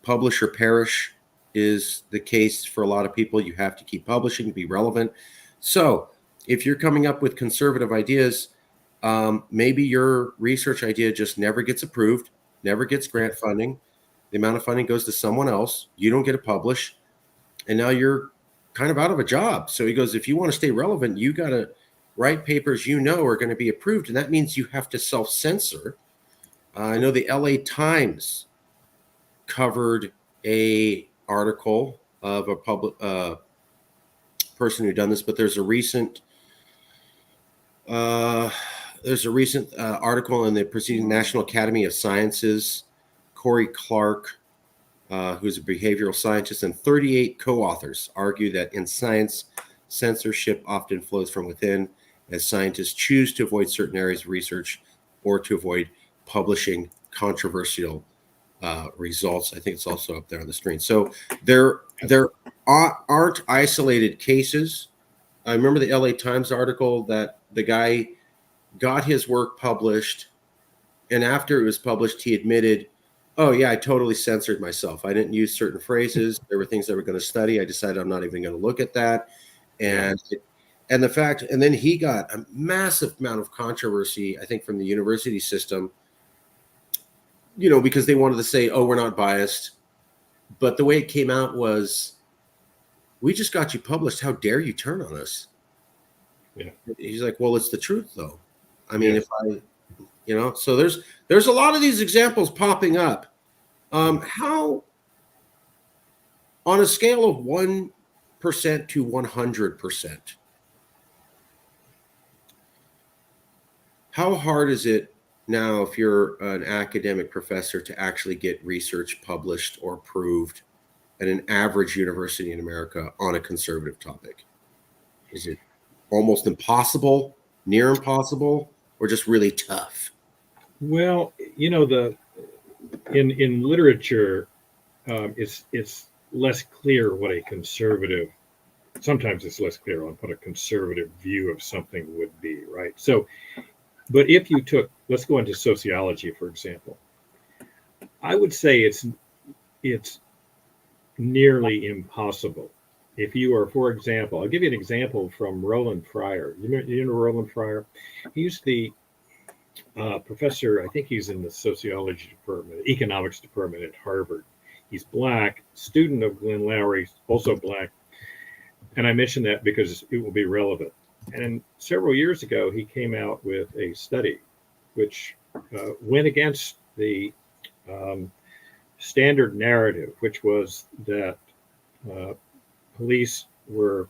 publish or perish is the case for a lot of people. You have to keep publishing to be relevant. So if you're coming up with conservative ideas, maybe your research idea just never gets approved, never gets grant funding. The amount of funding goes to someone else. You don't get to publish. And now you're kind of out of a job. So he goes, if you want to stay relevant, you got to write papers you know are going to be approved. And that means you have to self-censor. I know the LA Times covered a article of a public person who done this, but there's a recent article in the Proceeding National Academy of Sciences. Corey Clark, who's a behavioral scientist, and 38 co-authors argue that in science, censorship often flows from within, as scientists choose to avoid certain areas of research or to avoid publishing controversial results. I think it's also up there on the screen. So there aren't isolated cases. I remember the LA Times article that the guy got his work published, and after it was published, he admitted, oh yeah, I totally censored myself. I didn't use certain phrases. There were things I were going to study. I decided I'm not even going to look at that. And and then he got a massive amount of controversy, I think, from the university system, because they wanted to say, oh, we're not biased. But the way it came out was, we just got you published. How dare you turn on us? Yeah. He's like, well, it's the truth though. I mean, if so there's a lot of these examples popping up. How, on a scale of 1% to 100%, how hard is it now, if you're an academic professor, to actually get research published or approved at an average university in America on a conservative topic? Is it almost impossible, near impossible, or just really tough? Well, the in literature, it's less clear what a conservative. Sometimes it's less clear on what a conservative view of something would be, right? So, but if you took, let's go into sociology, for example, I would say it's nearly impossible. If you are, for example, I'll give you an example from Roland Fryer. You know Roland Fryer? He's the professor, I think he's in the sociology department, economics department at Harvard. He's black, student of Glenn Loury, also black. And I mention that because it will be relevant. And several years ago, he came out with a study which went against the standard narrative, which was that police were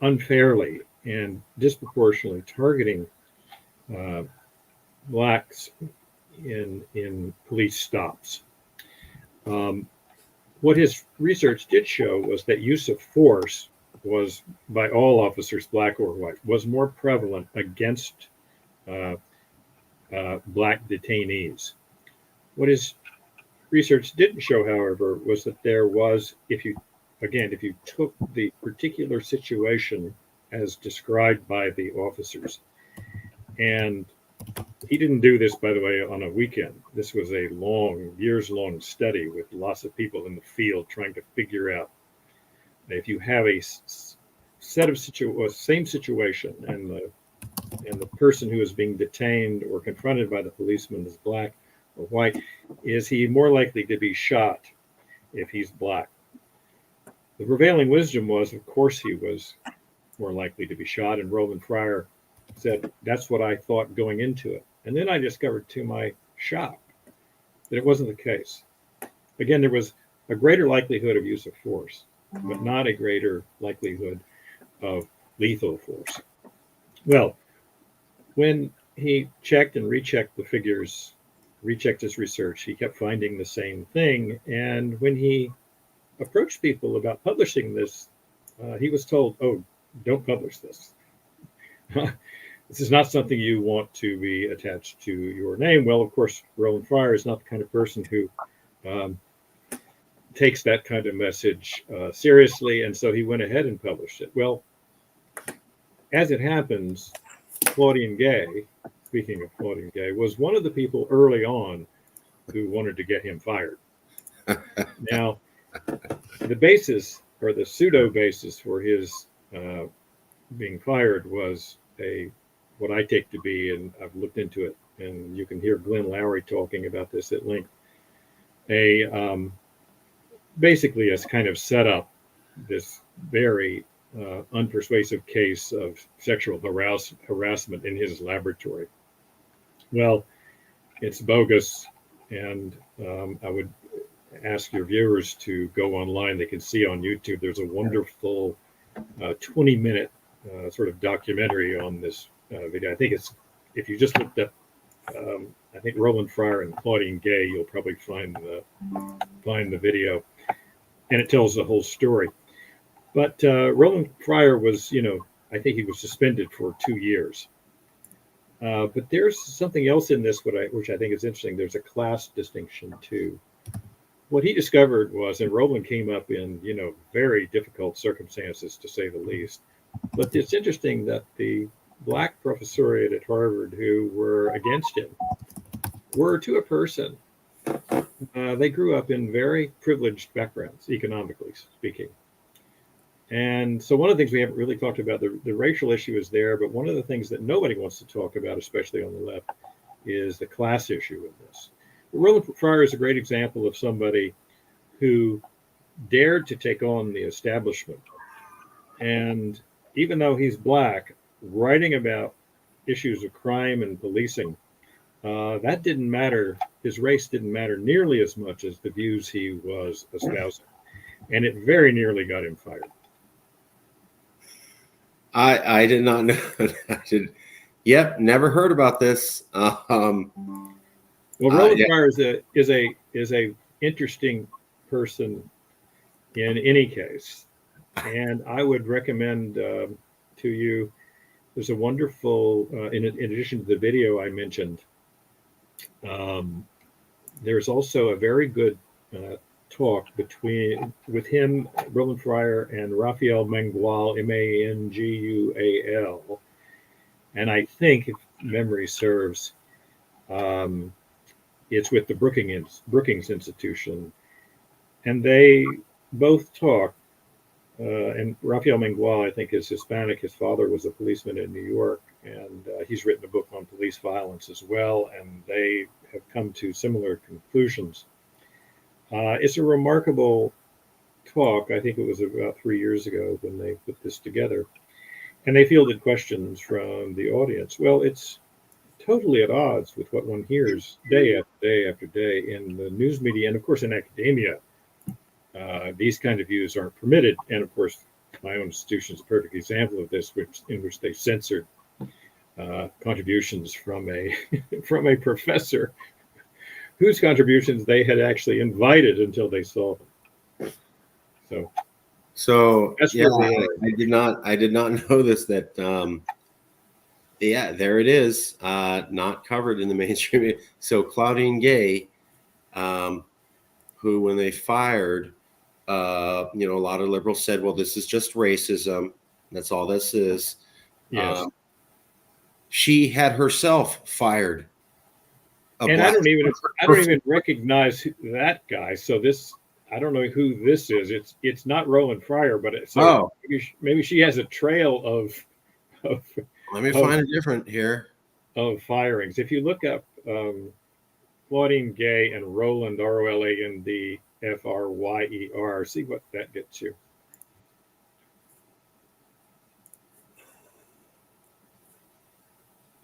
unfairly and disproportionately targeting blacks in police stops. What his research did show was that use of force was, by all officers, black or white, was more prevalent against black detainees. What his research didn't show, however, was that there was, if you took the particular situation as described by the officers, and he didn't do this, by the way, on a weekend. This was a years-long study with lots of people in the field trying to figure out if you have a set of same situation, and the person who is being detained or confronted by the policeman is black or white, is he more likely to be shot if he's black? The prevailing wisdom was, of course, he was more likely to be shot, and Roland Fryer said, that's what I thought going into it. And then I discovered, to my shock, that it wasn't the case. Again, there was a greater likelihood of use of force, but not a greater likelihood of lethal force. Well, when he checked and rechecked the figures, rechecked his research, he kept finding the same thing. And when he approached people about publishing this, he was told, oh, don't publish this. This is not something you want to be attached to your name. Well, of course, Roland Fryer is not the kind of person who takes that kind of message seriously, and so he went ahead and published it. Well, as it happens, Claudine Gay, speaking of Claudine Gay, was one of the people early on who wanted to get him fired. Now, the basis, or the pseudo basis for his being fired, was what I take to be, and I've looked into it, and you can hear Glenn Loury talking about this at length, basically has kind of set up this very unpersuasive case of sexual harassment in his laboratory. Well, it's bogus, and I would ask your viewers to go online. They can see on YouTube, there's a wonderful 20-minute sort of documentary on this video. I think if you just looked up, I think Roland Fryer and Claudine Gay, you'll probably find the video, and it tells the whole story. But Roland Fryer was, I think he was suspended for 2 years. But there's something else in this which I think is interesting. There's a class distinction too. What he discovered was, and Roland came up in, very difficult circumstances, to say the least. But it's interesting that the black professoriate at Harvard who were against him were, to a person, they grew up in very privileged backgrounds, economically speaking. And so one of the things we haven't really talked about, the racial issue is there, but one of the things that nobody wants to talk about, especially on the left, is the class issue in this. Roland Fryer is a great example of somebody who dared to take on the establishment. And even though he's black, writing about issues of crime and policing, that didn't matter. His race didn't matter nearly as much as the views he was espousing. And it very nearly got him fired. I did not know that. Yep, never heard about this. Well, Roland Fryer is a interesting person in any case. And I would recommend to you, there's a wonderful, in addition to the video I mentioned, um, there's also a very good talk with him, Roland Fryer, and Raphael Mangual, Mangual. And I think, if memory serves, um, it's with the Brookings Institution. And they both talk. And Raphael Mangual, I think, is Hispanic. His father was a policeman in New York, and he's written a book on police violence as well. And they have come to similar conclusions. It's a remarkable talk. I think it was about 3 years ago when they put this together. And they fielded questions from the audience. Well, it's totally at odds with what one hears day after day after day in the news media and, of course, in academia. These kind of views aren't permitted. And, of course, my own institution is a perfect example of this, in which they censored contributions from a from a professor whose contributions they had actually invited until they saw them. So that's yeah, where we are. I did not know this, that yeah, there it is, not covered in the mainstream. So Claudine Gay, who, when they fired, a lot of liberals said, well, this is just racism. That's all this is. Yes. She had herself fired. And I don't even recognize that guy. So I don't know who this is. It's not Roland Fryer, but maybe she has a trail of let me find it different here of firings. If you look up Claudine Gay and Roland, Roland Fryer, see what that gets you.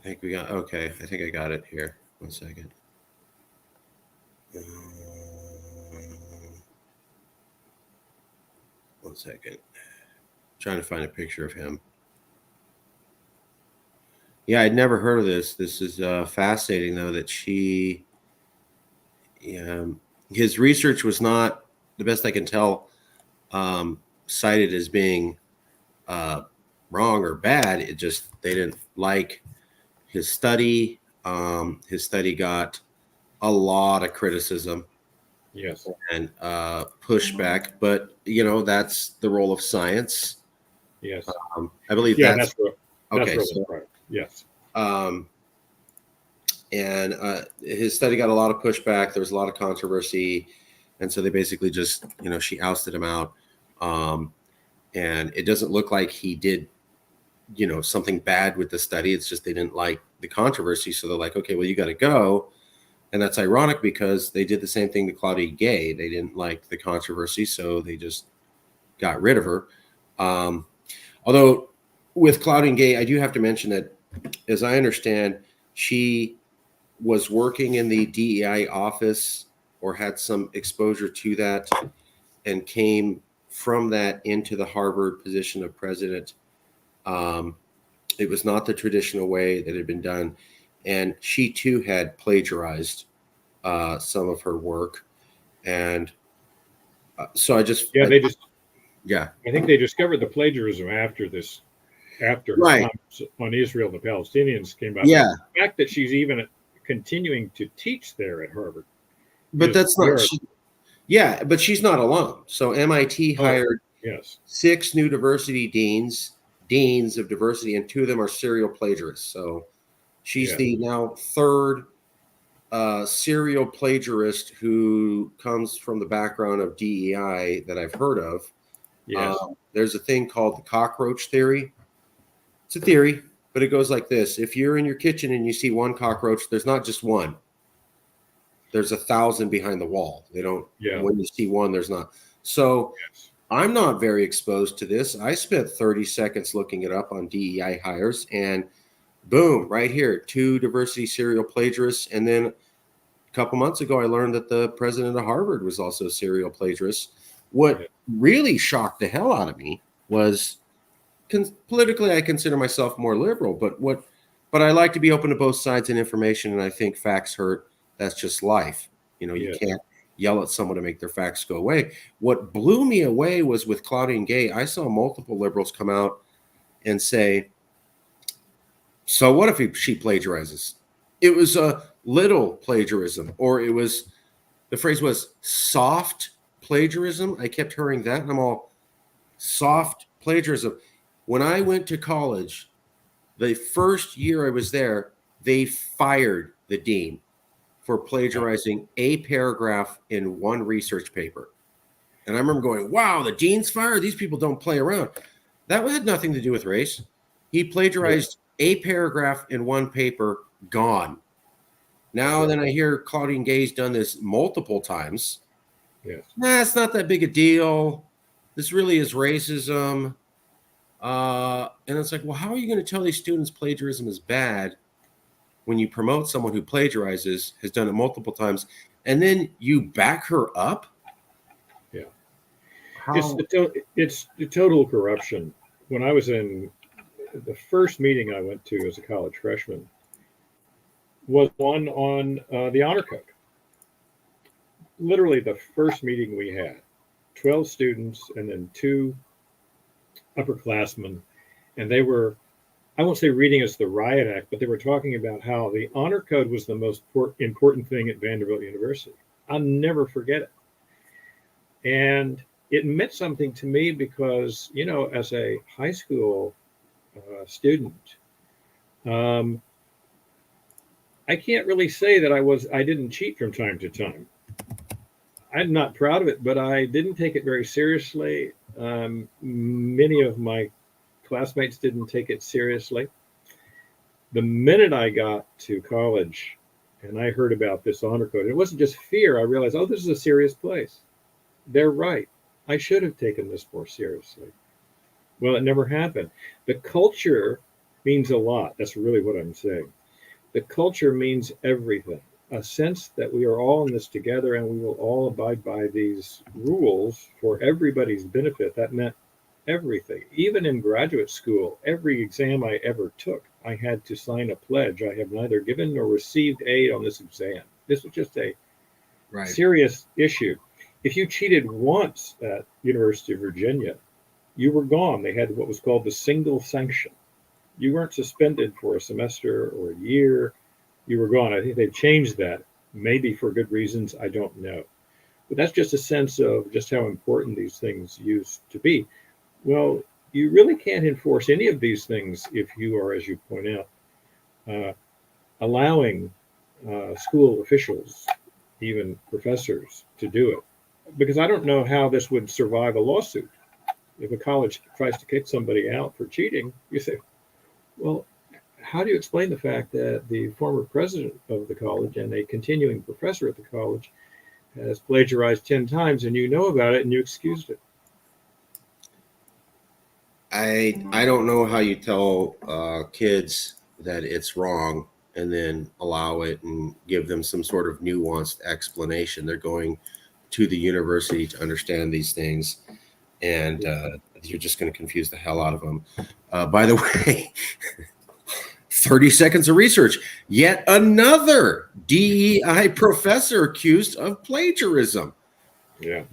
I think I think I got it here. 1 second. One second. Trying to find a picture of him. Yeah, I'd never heard of this. This is fascinating, though, that his research was not, the best I can tell, cited as being wrong or bad. It just, they didn't like his study. His study got a lot of criticism. Yes. And pushback, but that's the role of science. Yes. I believe that's okay. Right. Yes. And his study got a lot of pushback. There was a lot of controversy, and so they basically just, she ousted him out. And it doesn't look like he did, something bad with the study. It's just they didn't like the controversy, so they're like, okay, well, you got to go. And that's ironic because they did the same thing to Claudine Gay. They didn't like the controversy, so they just got rid of her. Although with Claudine Gay, I do have to mention that, as I understand, she was working in the DEI office or had some exposure to that and came from that into the Harvard position of president. It was not the traditional way that had been done. And she too had plagiarized some of her work. And so I think they discovered the plagiarism after her comments on Israel and the Palestinians came out. Yeah. The fact that she's even continuing to teach there at Harvard. But that's not, but she's not alone. So MIT hired 6 new diversity deans of diversity, and 2 of them are serial plagiarists. So she's the now 3rd serial plagiarist who comes from the background of DEI that I've heard of. Yes. There's a thing called the cockroach theory. It's a theory, but it goes like this. If you're in your kitchen and you see one cockroach, there's not just one. There's 1,000 behind the wall. When you see one, there's not. So I'm not very exposed to this. I spent 30 seconds looking it up on DEI hires, and boom, right here, 2 diversity serial plagiarists. And then a couple months ago, I learned that the president of Harvard was also a serial plagiarist. What really shocked the hell out of me was, politically, I consider myself more liberal, but I like to be open to both sides and information. And I think facts hurt. That's just life. You yell at someone to make their facts go away. What blew me away was with Claudine Gay, I saw multiple liberals come out and say, so what if she plagiarizes? It was a little plagiarism, or it was, the phrase was soft plagiarism. I kept hearing that, and I'm all, soft plagiarism. When I went to college, the first year I was there, they fired the dean for plagiarizing a paragraph in one research paper. And I remember going, wow, the dean's fired? These people don't play around. That had nothing to do with race. He plagiarized a paragraph in one paper, gone. Now then I hear Claudine Gay's done this multiple times. Yes. Nah, it's not that big a deal. This really is racism. And it's like, well, how are you going to tell these students plagiarism is bad when you promote someone who plagiarizes, has done it multiple times, and then you back her up? Yeah. How? It's the total corruption. When I was in the first meeting I went to as a college freshman was one on the honor code. Literally the first meeting we had, 12 students and then 2 upperclassmen, and they were, I won't say reading us the riot act, but they were talking about how the honor code was the most important thing at Vanderbilt University. I'll never forget it. And it meant something to me because, you know, as a high school student, I can't really say that I didn't cheat from time to time. I'm not proud of it, but I didn't take it very seriously. Many of my classmates didn't take it seriously. The minute I got to college and I heard about this honor code, it wasn't just fear. I realized, oh, this is a serious place. They're right. I should have taken this more seriously. Well, it never happened. The culture means a lot. That's really what I'm saying. The culture means everything. A sense that we are all in this together and we will all abide by these rules for everybody's benefit. That meant everything. Even in graduate school, every exam I ever took, I had to sign a pledge. I have neither given nor received aid on this exam. This was just a serious issue. If you cheated once at University of Virginia, you were gone. They had what was called the single sanction. You weren't suspended for a semester or a year. You were gone. I think they've changed that, maybe for good reasons. I don't know. But that's just a sense of just how important these things used to be. Well, you really can't enforce any of these things if you are, as you point out, allowing school officials, even professors, to do it. Because I don't know how this would survive a lawsuit. If a college tries to kick somebody out for cheating, you say, well, how do you explain the fact that the former president of the college and a continuing professor at the college has plagiarized 10 times and you know about it and you excused it? I don't know how you tell kids that it's wrong and then allow it and give them some sort of nuanced explanation. They're going to the university to understand these things, and you're just going to confuse the hell out of them. By the way, 30 seconds of research. Yet another DEI professor accused of plagiarism. Yeah.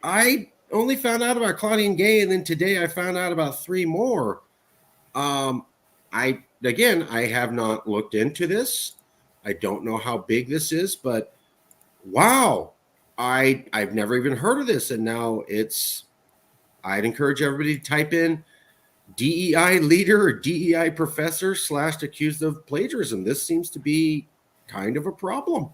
I only found out about Claudine Gay, and then today I found out about 3 more. I have not looked into this. I don't know how big this is, but wow, I've never even heard of this, and now I'd encourage everybody to type in DEI leader or DEI professor / accused of plagiarism. This seems to be kind of a problem.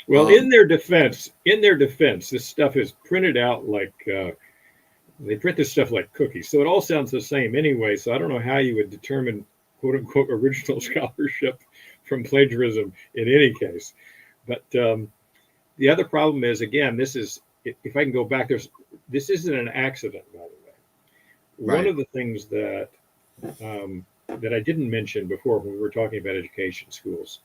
Well, in their defense, this stuff is printed out like they print this stuff like cookies. So it all sounds the same anyway. So I don't know how you would determine quote unquote original scholarship from plagiarism in any case. But the other problem is, again, this is, if I can go back, this isn't an accident, by the way. Right. One of the things that that I didn't mention before when we were talking about education schools.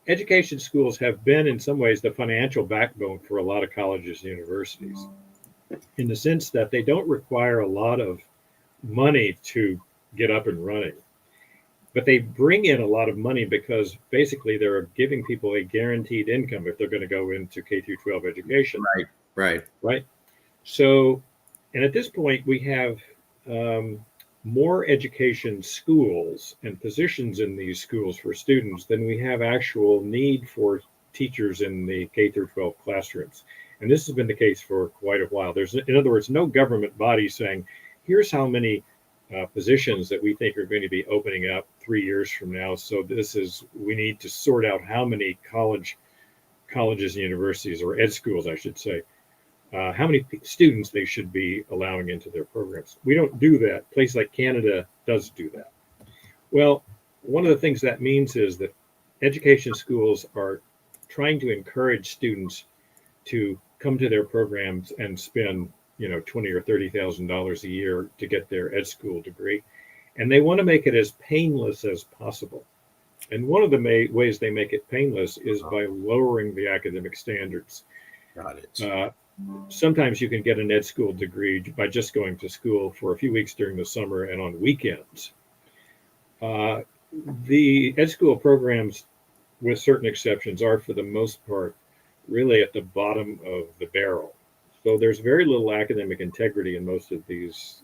Education schools have been, in some ways, the financial backbone for a lot of colleges and universities, in the sense that they don't require a lot of money to get up and running. but they bring in a lot of money because basically they're giving people a guaranteed income if they're going to go into K through 12 education, Right. Right. right? So, and at this point, we have um, more education schools and positions in these schools for students than we have actual need for teachers in the K through 12 classrooms. And this has been the case for quite a while. There's, in other words, no government body saying, here's how many positions that we think are going to be opening up 3 years from now. So we need to sort out how many colleges and universities, or ed schools, I should say, how many students they should be allowing into their programs. We don't do that. A place like Canada does do that. Well, one of the things that means is that education schools are trying to encourage students to come to their programs and spend, $20,000 or $30,000 a year to get their ed school degree, and they want to make it as painless as possible. And one of the ways they make it painless is by lowering the academic standards. Got it. Sometimes you can get an ed school degree by just going to school for a few weeks during the summer and on weekends. The ed school programs, with certain exceptions, are for the most part really at the bottom of the barrel. So there's very little academic integrity in most of these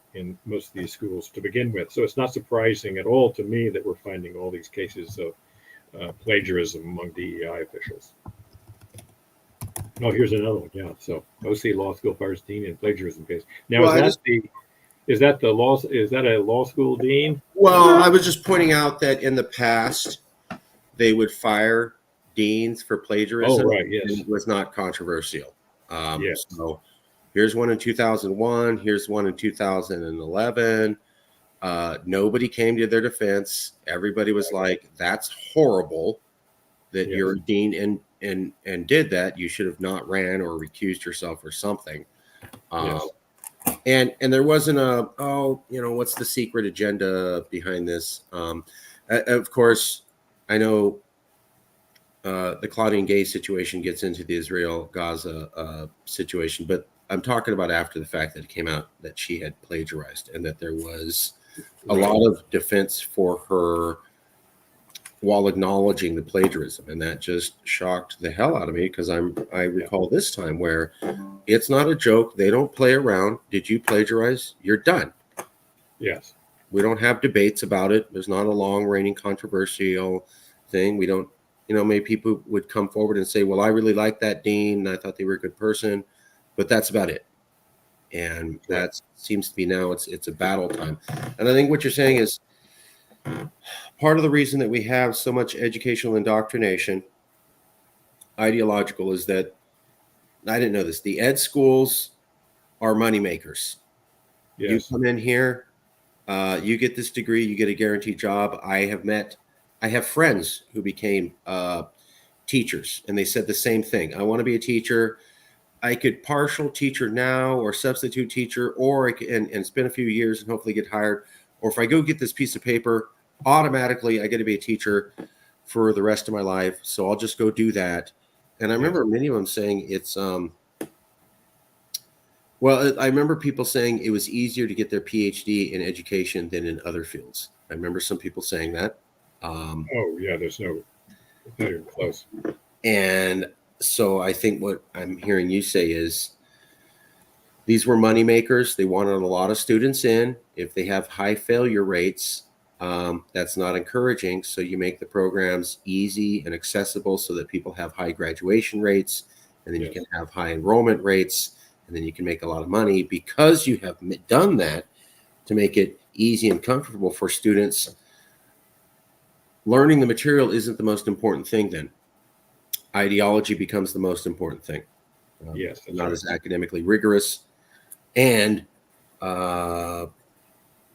schools to begin with. So it's not surprising at all to me that we're finding all these cases of plagiarism among DEI officials. Oh, here's another one. Yeah. So OC Law School fires dean in plagiarism case. Now, Well, is that a law school dean? Well, I was just pointing out that in the past they would fire deans for plagiarism. Oh, right. Yes. And it was not controversial. Yes. So here's one in 2001. Here's one in 2011. Nobody came to their defense. Everybody was like, "That's horrible that Yes. you're a dean and did that. You should have not ran or recused yourself or something." Yes. And there wasn't what's the secret agenda behind this? Of course, I know the Claudine Gay situation gets into the Israel-Gaza situation, but I'm talking about after the fact that it came out that she had plagiarized and that there was a lot of defense for her while acknowledging the plagiarism, and that just shocked the hell out of me because I recall this time where it's not a joke. They don't play around. Did you plagiarize? You're done. Yes. We don't have debates about it. There's not a long-reigning controversial thing. We don't, maybe people would come forward and say, well, I really like that dean. I thought they were a good person, but that's about it. And that seems to be now it's a battle time. And I think what you're saying is part of the reason that we have so much educational indoctrination, ideological, is that I didn't know this. The ed schools are money makers. Yes. You come in here, you get this degree, you get a guaranteed job. I have friends who became teachers, and they said the same thing. I want to be a teacher. I could partial teacher now or substitute teacher, or I can and spend a few years and hopefully get hired. Or if I go get this piece of paper, automatically I get to be a teacher for the rest of my life. So I'll just go do that. And I remember many of them saying it's well, I remember people saying it was easier to get their PhD in education than in other fields. I remember some people saying that. Oh yeah, there's not even close. And so I think what I'm hearing you say is these were money makers. They wanted a lot of students in. If they have high failure rates, that's not encouraging. So you make the programs easy and accessible so that people have high graduation rates, and then you can have high enrollment rates, and then you can make a lot of money because you have done that to make it easy and comfortable for students. Learning the material isn't the most important thing then. Ideology becomes the most important thing. Yes. Not as academically rigorous. And I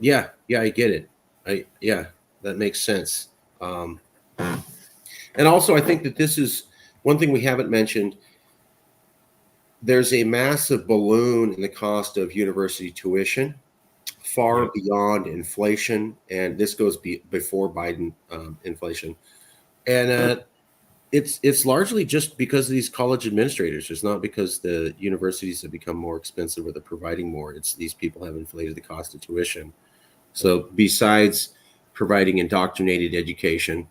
get it. That makes sense. And also I think that this is one thing we haven't mentioned. There's a massive balloon in the cost of university tuition, far beyond inflation. And this goes before Biden inflation. And it's largely just because of these college administrators. It's not because the universities have become more expensive or they're providing more. It's these people have inflated the cost of tuition. So besides providing indoctrinated education.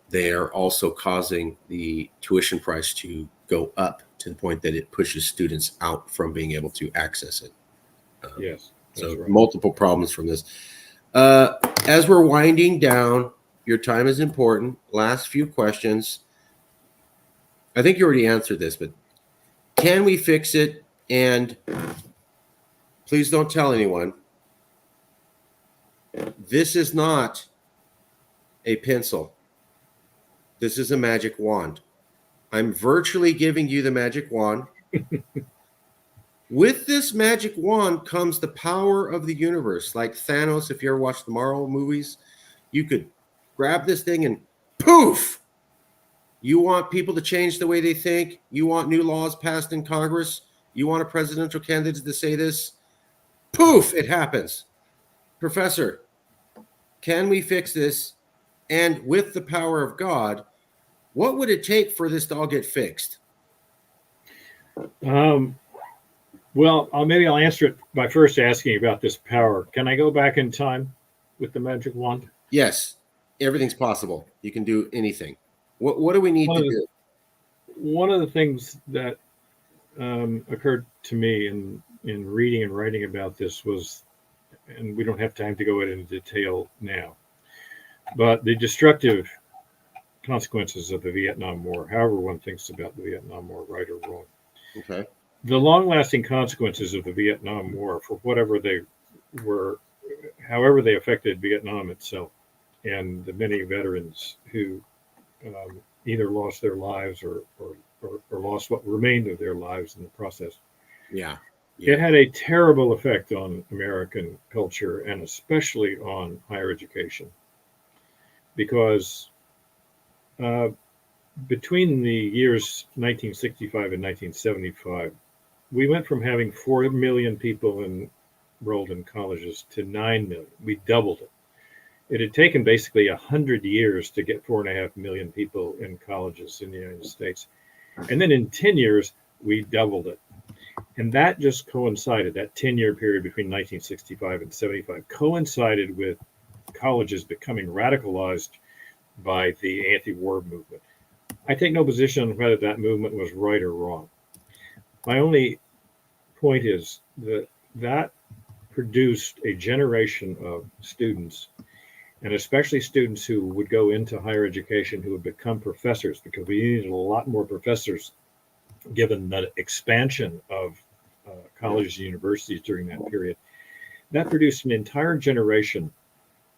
They are also causing the tuition price to go up to the point that it pushes students out from being able to access it. Yes, so right. Multiple problems from this. As we're winding down, your time is important. Last few questions. I think you already answered this, but can we fix it? And please don't tell anyone. This is not a pencil. This is a magic wand. I'm virtually giving you the magic wand. With this magic wand comes the power of the universe. Like Thanos, if you ever watched the Marvel movies, you could grab this thing and poof! You want people to change the way they think. You want new laws passed in Congress. You want a presidential candidate to say this. Poof! It happens. Professor, can we fix this? And with the power of God, what would it take for this to all get fixed? Well, maybe I'll answer it by first asking about this power. Can I go back in time with the magic wand? Yes, everything's possible. You can do anything. What do we need to do? One of the things that occurred to me in reading and writing about this was, and we don't have time to go into detail now, but the destructive consequences of the Vietnam War, however one thinks about the Vietnam War, right or wrong. Okay. The long-lasting consequences of the Vietnam War, for whatever they were, however they affected Vietnam itself, and the many veterans who either lost their lives or lost what remained of their lives in the process. Yeah. It had a terrible effect on American culture and especially on higher education, because between the years 1965 and 1975, we went from having 4 million people enrolled in colleges to 9 million. We doubled it. It had taken basically 100 years to get 4.5 million people in colleges in the United States. And then in 10 years, we doubled it. And that just coincided, that 10-year period between 1965 and 75 coincided with colleges becoming radicalized by the anti-war movement. I take no position on whether that movement was right or wrong. My only point is that that produced a generation of students, and especially students who would go into higher education who would become professors, because we needed a lot more professors given the expansion of colleges and universities during that period. That produced an entire generation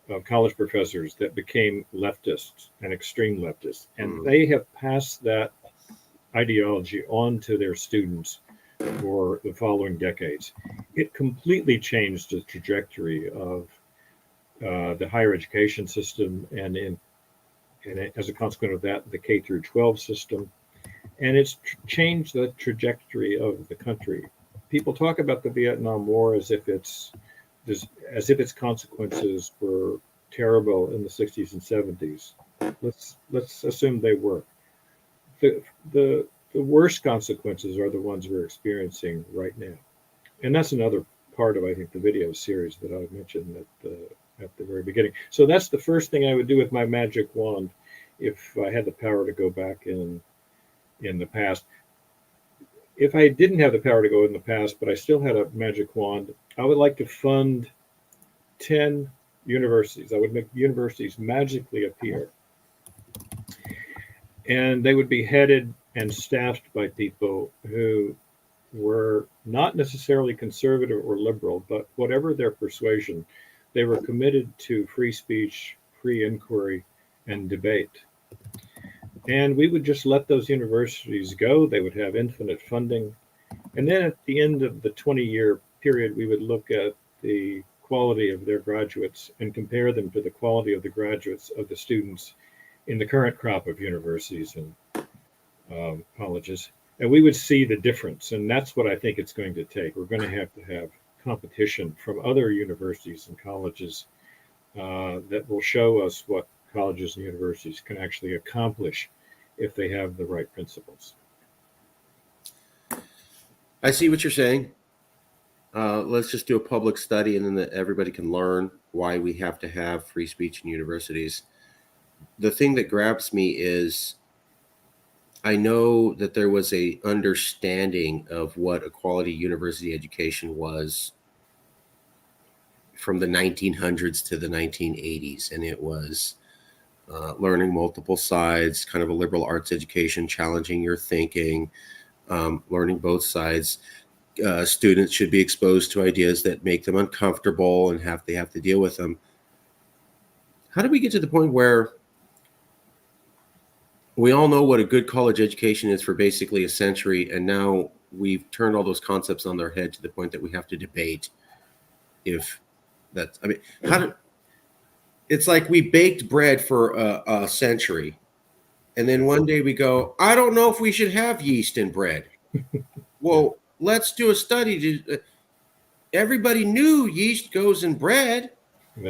of college professors that became leftists and extreme leftists. And they have passed that ideology on to their students for the following decades. It completely changed the trajectory of the higher education system, and as a consequence of that, the K through 12 system. And it's changed the trajectory of the country. People talk about the Vietnam War as if its consequences were terrible in the 60s and 70s. Let's assume they were. The worst consequences are the ones we're experiencing right now. And that's another part of, I think, the video series that I mentioned at the very beginning. So that's the first thing I would do with my magic wand if I had the power to go back in the past. If I didn't have the power to go in the past, but I still had a magic wand, I would like to fund 10 universities. I would make universities magically appear. And they would be headed and staffed by people who were not necessarily conservative or liberal, but whatever their persuasion, they were committed to free speech, free inquiry, and debate. And we would just let those universities go. They would have infinite funding. And then at the end of the 20-year period, we would look at the quality of their graduates and compare them to the quality of the graduates of the students in the current crop of universities and colleges. And we would see the difference. And that's what I think it's going to take. We're going to have competition from other universities and colleges that will show us what colleges and universities can actually accomplish if they have the right principles. I see what you're saying. let's just do a public study, and then everybody can learn why we have to have free speech in universities. The thing that grabs me is I know that there was a understanding of what a quality university education was from the 1900s to the 1980s, and it was learning multiple sides, kind of a liberal arts education, challenging your thinking, learning both sides. Students should be exposed to ideas that make them uncomfortable and they have to deal with them. How do we get to the point where we all know what a good college education is for basically a century, and now we've turned all those concepts on their head to the point that we have to debate if that's, I mean, it's like we baked bread for a century, and then one day we go, I don't know if we should have yeast in bread. Well, let's do a study. Everybody knew yeast goes in bread.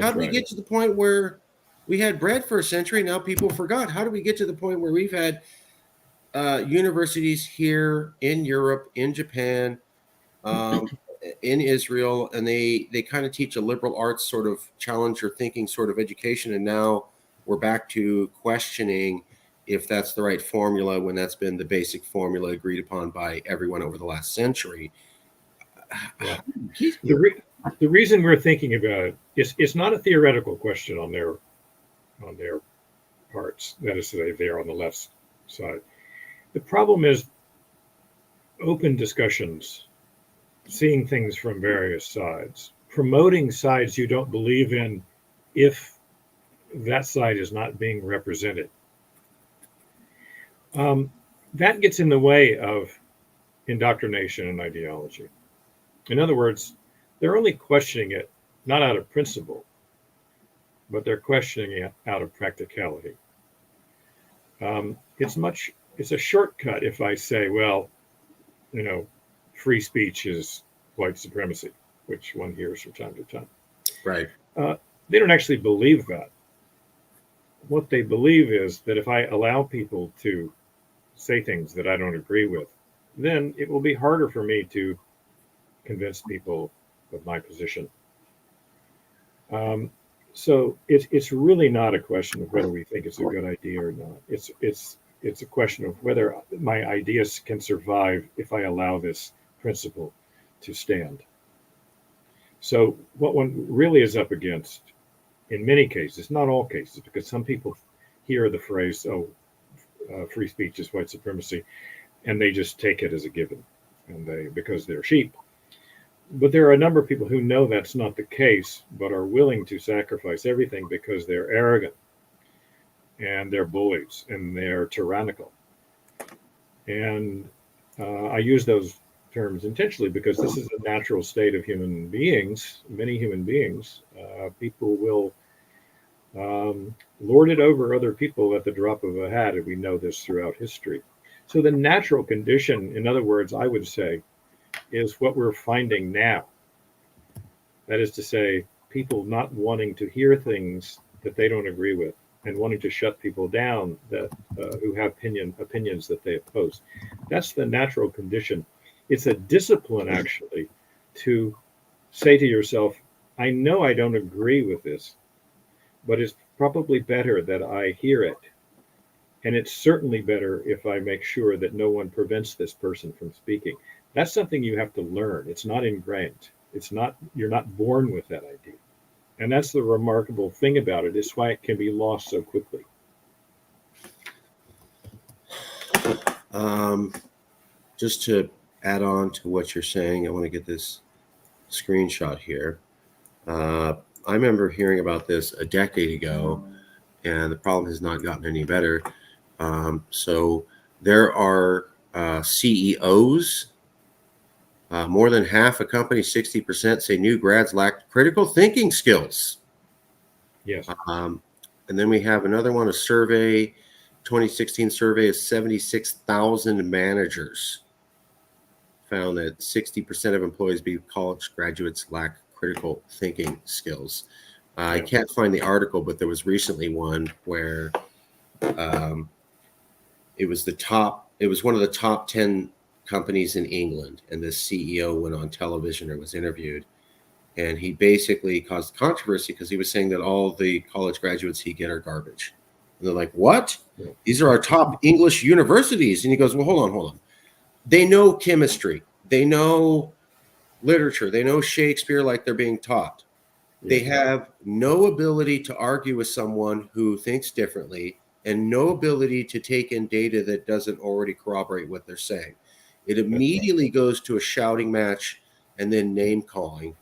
How did we get to the point where we had bread for a century? Now people forgot. How do we get to the point where we've had universities here in Europe, in Japan, in Israel, and they kind of teach a liberal arts sort of challenge your thinking sort of education, and now we're back to questioning if that's the right formula when that's been the basic formula agreed upon by everyone over the last century. Yeah. The reason we're thinking about it is it's not a theoretical question on their parts. That is to say, they're on the left side. The problem is open discussions, seeing things from various sides, promoting sides you don't believe in if that side is not being represented. That gets in the way of indoctrination and ideology. In other words, they're only questioning it not out of principle, but they're questioning it out of practicality. It's a shortcut if I say, well, free speech is white supremacy, which one hears from time to time. Right. They don't actually believe that. What they believe is that if I allow people to say things that I don't agree with, then it will be harder for me to convince people of my position. So it's really not a question of whether we think it's a good idea or not. It's a question of whether my ideas can survive if I allow this principle to stand. So what one really is up against, in many cases, not all cases, because some people hear the phrase, free speech is white supremacy, and they just take it as a given, and because they're sheep. But there are a number of people who know that's not the case, but are willing to sacrifice everything because they're arrogant, and they're bullies, and they're tyrannical. And I use those terms intentionally because this is a natural state of human beings, many human beings. People will lord it over other people at the drop of a hat, and we know this throughout history. So the natural condition, in other words, I would say, is what we're finding now. That is to say, people not wanting to hear things that they don't agree with and wanting to shut people down that who have opinions that they oppose. That's the natural condition. It's a discipline, actually, to say to yourself, I know I don't agree with this, but it's probably better that I hear it. And it's certainly better if I make sure that no one prevents this person from speaking. That's something you have to learn. It's not ingrained. You're not born with that idea. And that's the remarkable thing about it. It's why it can be lost so quickly. Just to add on to what you're saying, I want to get this screenshot here. I remember hearing about this a decade ago, and the problem has not gotten any better. So there are CEOs. More than half of companies, 60%, say new grads lack critical thinking skills. Yes. And then we have another one, a survey, 2016 survey of 76,000 managers found that 60% of employees, be college graduates, lack critical thinking skills. I can't find the article, but there was recently one where it was one of the top 10 companies in England, and the CEO went on television or was interviewed, and he basically caused controversy because he was saying that all the college graduates he get are garbage. And they're like, what? Yeah. These are our top English universities. And he goes, well, hold on. They know chemistry. They know literature. They know Shakespeare like they're being taught. Yeah. They have no ability to argue with someone who thinks differently and no ability to take in data that doesn't already corroborate what they're saying. It immediately goes to a shouting match and then name calling.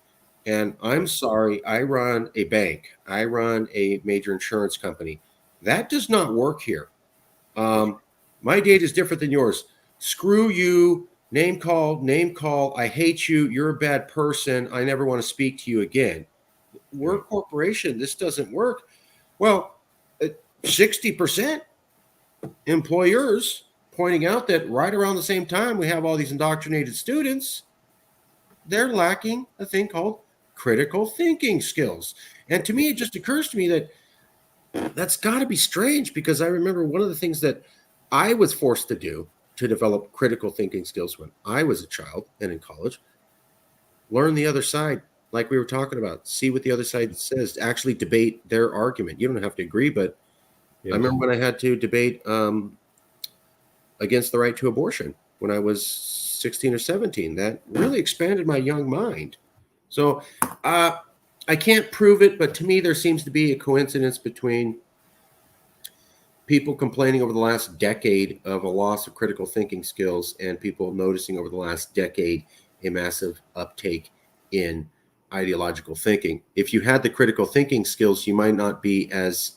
And I'm sorry, I run a bank. I run a major insurance company. That does not work here. My data is different than yours. Screw you. Name call, name call. I hate you. You're a bad person. I never want to speak to you again. We're a corporation. This doesn't work. Well, 60% employers pointing out that right around the same time we have all these indoctrinated students, they're lacking a thing called critical thinking skills. And to me, it just occurs to me that that's got to be strange, because I remember one of the things that I was forced to do to develop critical thinking skills when I was a child and in college, learn the other side, like we were talking about, see what the other side says, actually debate their argument. You don't have to agree, but I remember when I had to debate against the right to abortion when I was 16 or 17. That really expanded my young mind. So I can't prove it, but to me, there seems to be a coincidence between people complaining over the last decade of a loss of critical thinking skills and people noticing over the last decade a massive uptake in ideological thinking. If you had the critical thinking skills, you might not be as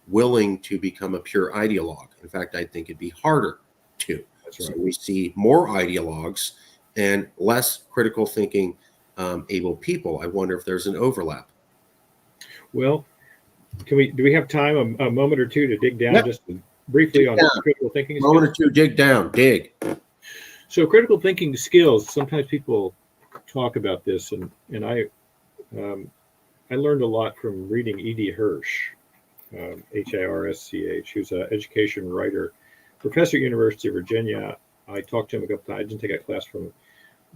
willing to become a pure ideologue. In fact, I think it'd be harder to. That's right. So we see more ideologues and less critical thinking able people. I wonder if there's an overlap. Well, do we have time, a moment or two, to dig down just briefly on critical thinking skills? Moment or two, dig. So critical thinking skills, sometimes people talk about this, and I learned a lot from reading E.D. Hirsch, Hirsch, who's an education writer, professor at University of Virginia. I talked to him a couple times. I didn't take a class from him,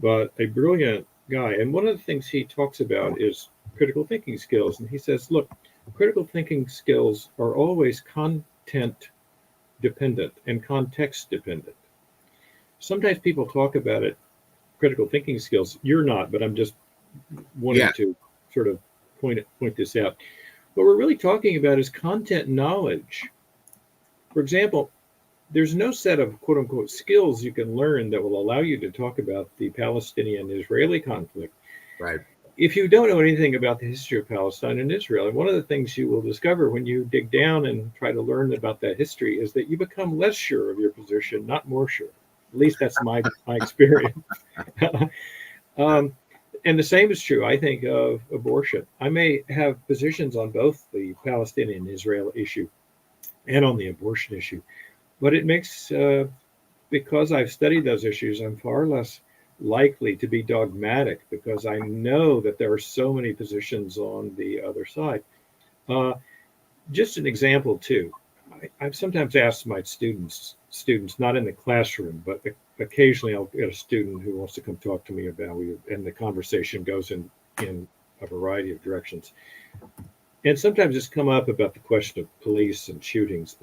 but a brilliant guy. And one of the things he talks about is critical thinking skills. And he says, look, critical thinking skills are always content dependent and context dependent. Sometimes people talk about it, critical thinking skills. You're not, but I'm just wanting to sort of point this out. What we're really talking about is content knowledge. For example, there's no set of quote unquote skills you can learn that will allow you to talk about the Palestinian-Israeli conflict. Right. If you don't know anything about the history of Palestine and Israel, and one of the things you will discover when you dig down and try to learn about that history is that you become less sure of your position, not more sure. At least that's my experience. And the same is true, I think, of abortion. I may have positions on both the Palestinian-Israel issue and on the abortion issue, but it makes, because I've studied those issues, I'm far less likely to be dogmatic because I know that there are so many positions on the other side. Just an example too, I've sometimes asked my students, not in the classroom, but occasionally I'll get a student who wants to come talk to me about it, and the conversation goes in a variety of directions. And sometimes it's come up about the question of police shootings.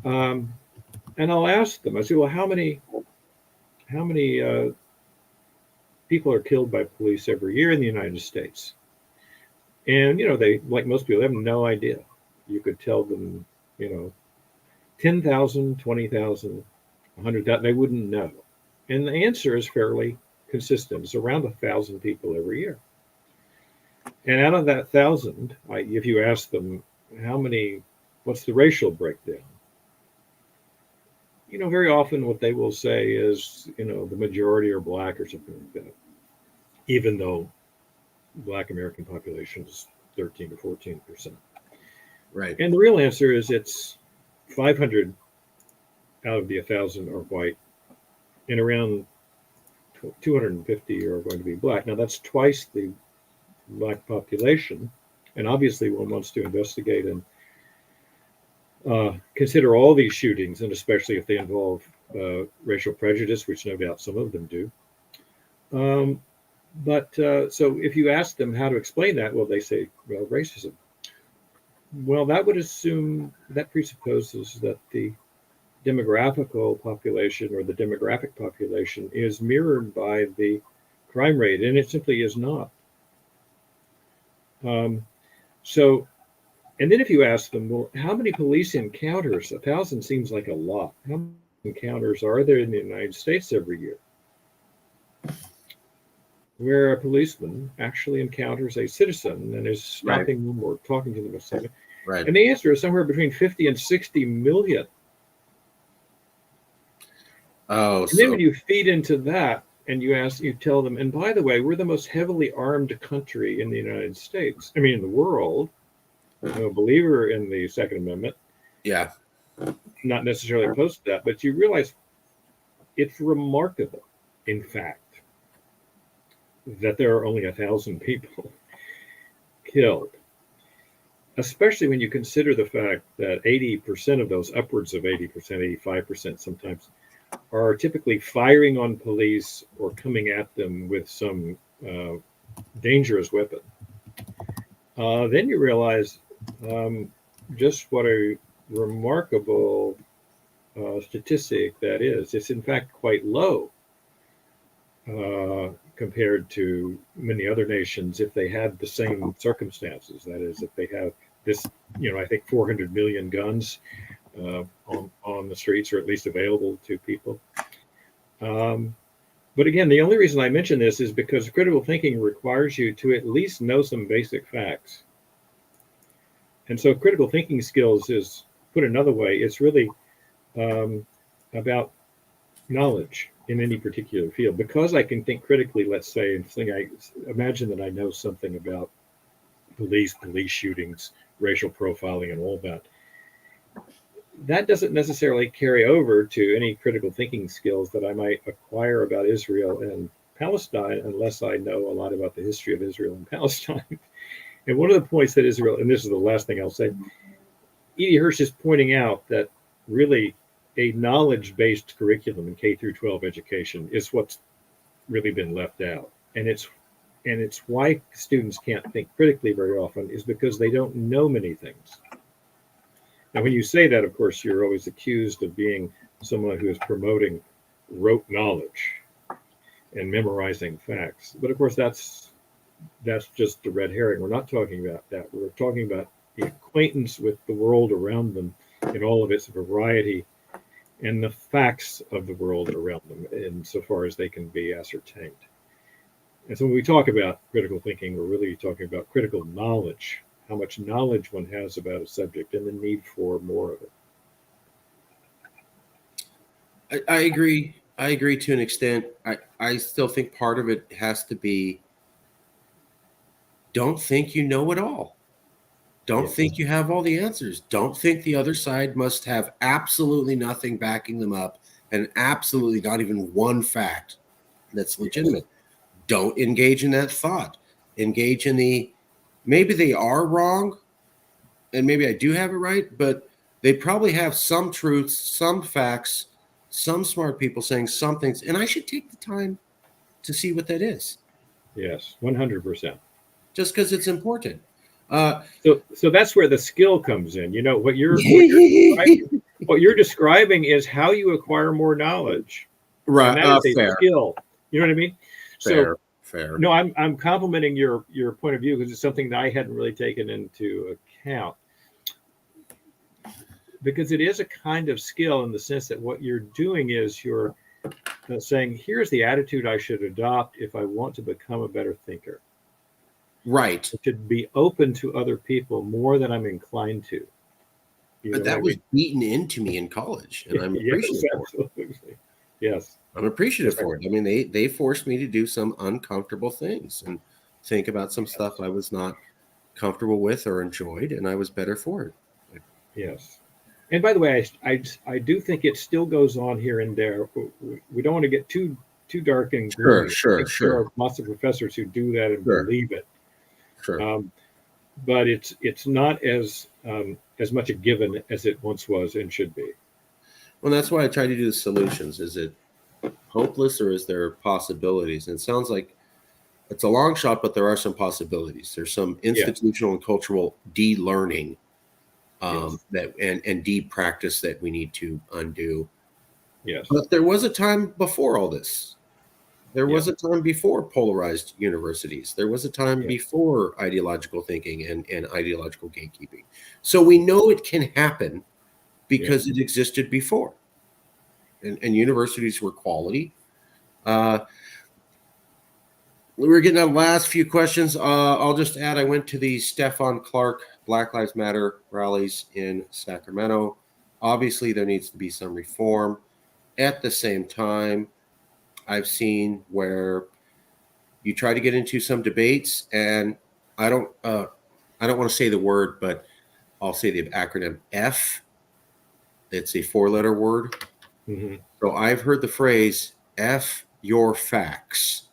And I'll ask them, I say, well, how many people are killed by police every year in the United States? And, they, like most people, have no idea. You could tell them, 10,000, 20,000, 100,000, they wouldn't know. And the answer is fairly consistent. It's around 1,000 people every year. And out of that 1,000, if you ask them what's the racial breakdown? Very often what they will say is, the majority are black or something like that, even though Black American population is 13 to 14%. Right. And the real answer is it's 500 out of the 1,000 are white, and around 250 are going to be black. Now that's twice the Black population, and obviously one wants to investigate and consider all these shootings, and especially if they involve racial prejudice, which no doubt some of them do. So if you ask them how to explain that, well, they say, well, racism. Well, that presupposes that the demographical population or the demographic population is mirrored by the crime rate, and it simply is not. Um, so, and then if you ask them, well, how many police encounters? 1,000 seems like a lot. How many encounters are there in the United States every year, where a policeman actually encounters a citizen and is stopping them or talking to them or something? Right. And the answer is somewhere between 50 and 60 million. Oh, and then when you feed into that and you tell them, and by the way, we're the most heavily armed country in the United States. I mean, in the world. I'm a believer in the Second Amendment. Yeah. Not necessarily opposed to that, but you realize it's remarkable, in fact, that there are only 1,000 people killed. Especially when you consider the fact that 80% of those, upwards of 80%, 85% sometimes, are typically firing on police or coming at them with some dangerous weapon. Then you realize just what a remarkable statistic that is. It's in fact quite low compared to many other nations if they had the same circumstances. That is, if they have this, I think 400 million guns on the streets, or at least available to people. But again, the only reason I mention this is because critical thinking requires you to at least know some basic facts. And so critical thinking skills is, put another way, it's really about knowledge in any particular field. Because I can think critically, let's say, and I imagine that I know something about police shootings, racial profiling, and all that. That doesn't necessarily carry over to any critical thinking skills that I might acquire about Israel and Palestine unless I know a lot about the history of Israel and Palestine. And one of the points that Israel, and this is the last thing I'll say, Edie Hirsch is pointing out that really a knowledge-based curriculum in K through 12 education is what's really been left out. And it's why students can't think critically very often, is because they don't know many things. Now, when you say that, of course, you're always accused of being someone who is promoting rote knowledge and memorizing facts. But of course, that's just a red herring. We're not talking about that. We're talking about the acquaintance with the world around them in all of its variety and the facts of the world around them insofar as they can be ascertained. And so when we talk about critical thinking, we're really talking about critical knowledge, how much knowledge one has about a subject and the need for more of it. I agree. I agree to an extent. I still think part of it has to be, don't think you know it all. Don't think you have all the answers. Don't think the other side must have absolutely nothing backing them up and absolutely not even one fact that's legitimate. Don't engage in that thought. Engage in maybe they are wrong and maybe I do have it right, but they probably have some truths, some facts, some smart people saying some things, and I should take the time to see what that is. Yes, 100%. Just because it's important. So that's where the skill comes in. What you're describing is how you acquire more knowledge. Right. And that is a fair. skill. You know what I mean? Fair. No, I'm complimenting your point of view because it's something that I hadn't really taken into account. Because it is a kind of skill in the sense that what you're doing is you're saying, here's the attitude I should adopt if I want to become a better thinker. Right. I should be open to other people more than I'm inclined to. But that was beaten into me in college, and I'm appreciative for it. Yes. I'm appreciative for it. I mean, they forced me to do some uncomfortable things and think about some stuff I was not comfortable with or enjoyed, and I was better for it. Yes. And by the way, I do think it still goes on here and there. We don't want to get too dark and gloomy. Sure. There are lots of professors who do that and believe it. Sure. But it's not as much a given as it once was and should be. Well, that's why I try to do the solutions. Is it hopeless or is there possibilities? And it sounds like it's a long shot, but there are some possibilities. There's some Yes, institutional and cultural de-learning yes, that and de-practice that we need to undo. yes, But there was a time before all this. There yeah, was a time before polarized universities. There was a time yeah, before ideological thinking and ideological gatekeeping. So we know it can happen yeah. because it existed before. And universities were quality. Uh, we're getting the last few questions. I'll just add I went to the Stefan Clark Black Lives Matter rallies in Sacramento. Obviously, there needs to be some reform. At the same time, I've seen where you try to get into some debates, and I don't want to say the word, but I'll say the acronym F. It's a four-letter word. Hmm. So I've heard the phrase "F your facts"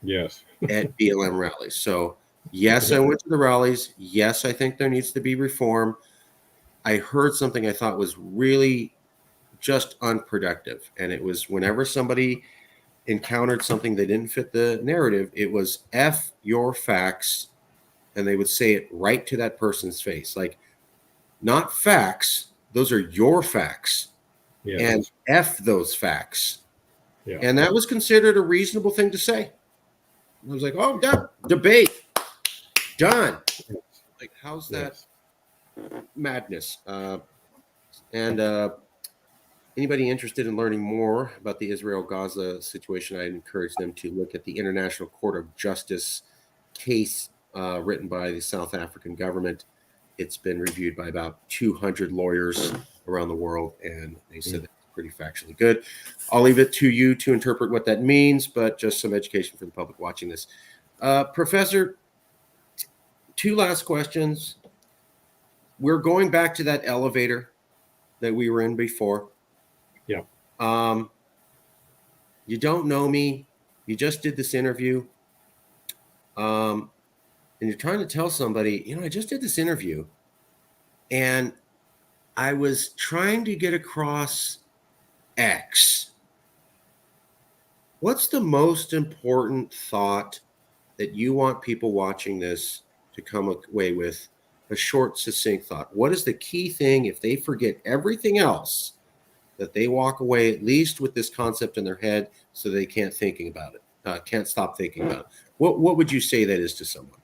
Yes, at BLM rallies. So yes, I yeah, went to the rallies. Yes, I think there needs to be reform. I heard something I thought was really just unproductive, and it was whenever somebody encountered something that didn't fit the narrative, it was "F your facts," and they would say it right to that person's face, like not facts. Those are your facts, and yes, F those facts. yeah, And that was considered a reasonable thing to say. I was like, oh, debate done. Like, how's that yes, madness? And anybody interested in learning more about the Israel-Gaza situation, I encourage them to look at the International Court of Justice case written by the South African government. It's been reviewed by about 200 lawyers around the world, and they said mm, that it's pretty factually good. I'll leave it to you to interpret what that means, but just some education for the public watching this. Professor, two last questions. We're going back to that elevator that we were in before. yeah. Um, you don't know me. You just did this interview. Um, and you're trying to tell somebody, I just did this interview and I was trying to get across X. What's the most important thought that you want people watching this to come away with? A short, succinct thought. What is the key thing if they forget everything else that they walk away at least with this concept in their head so they can't stop thinking about it? What would you say that is to someone?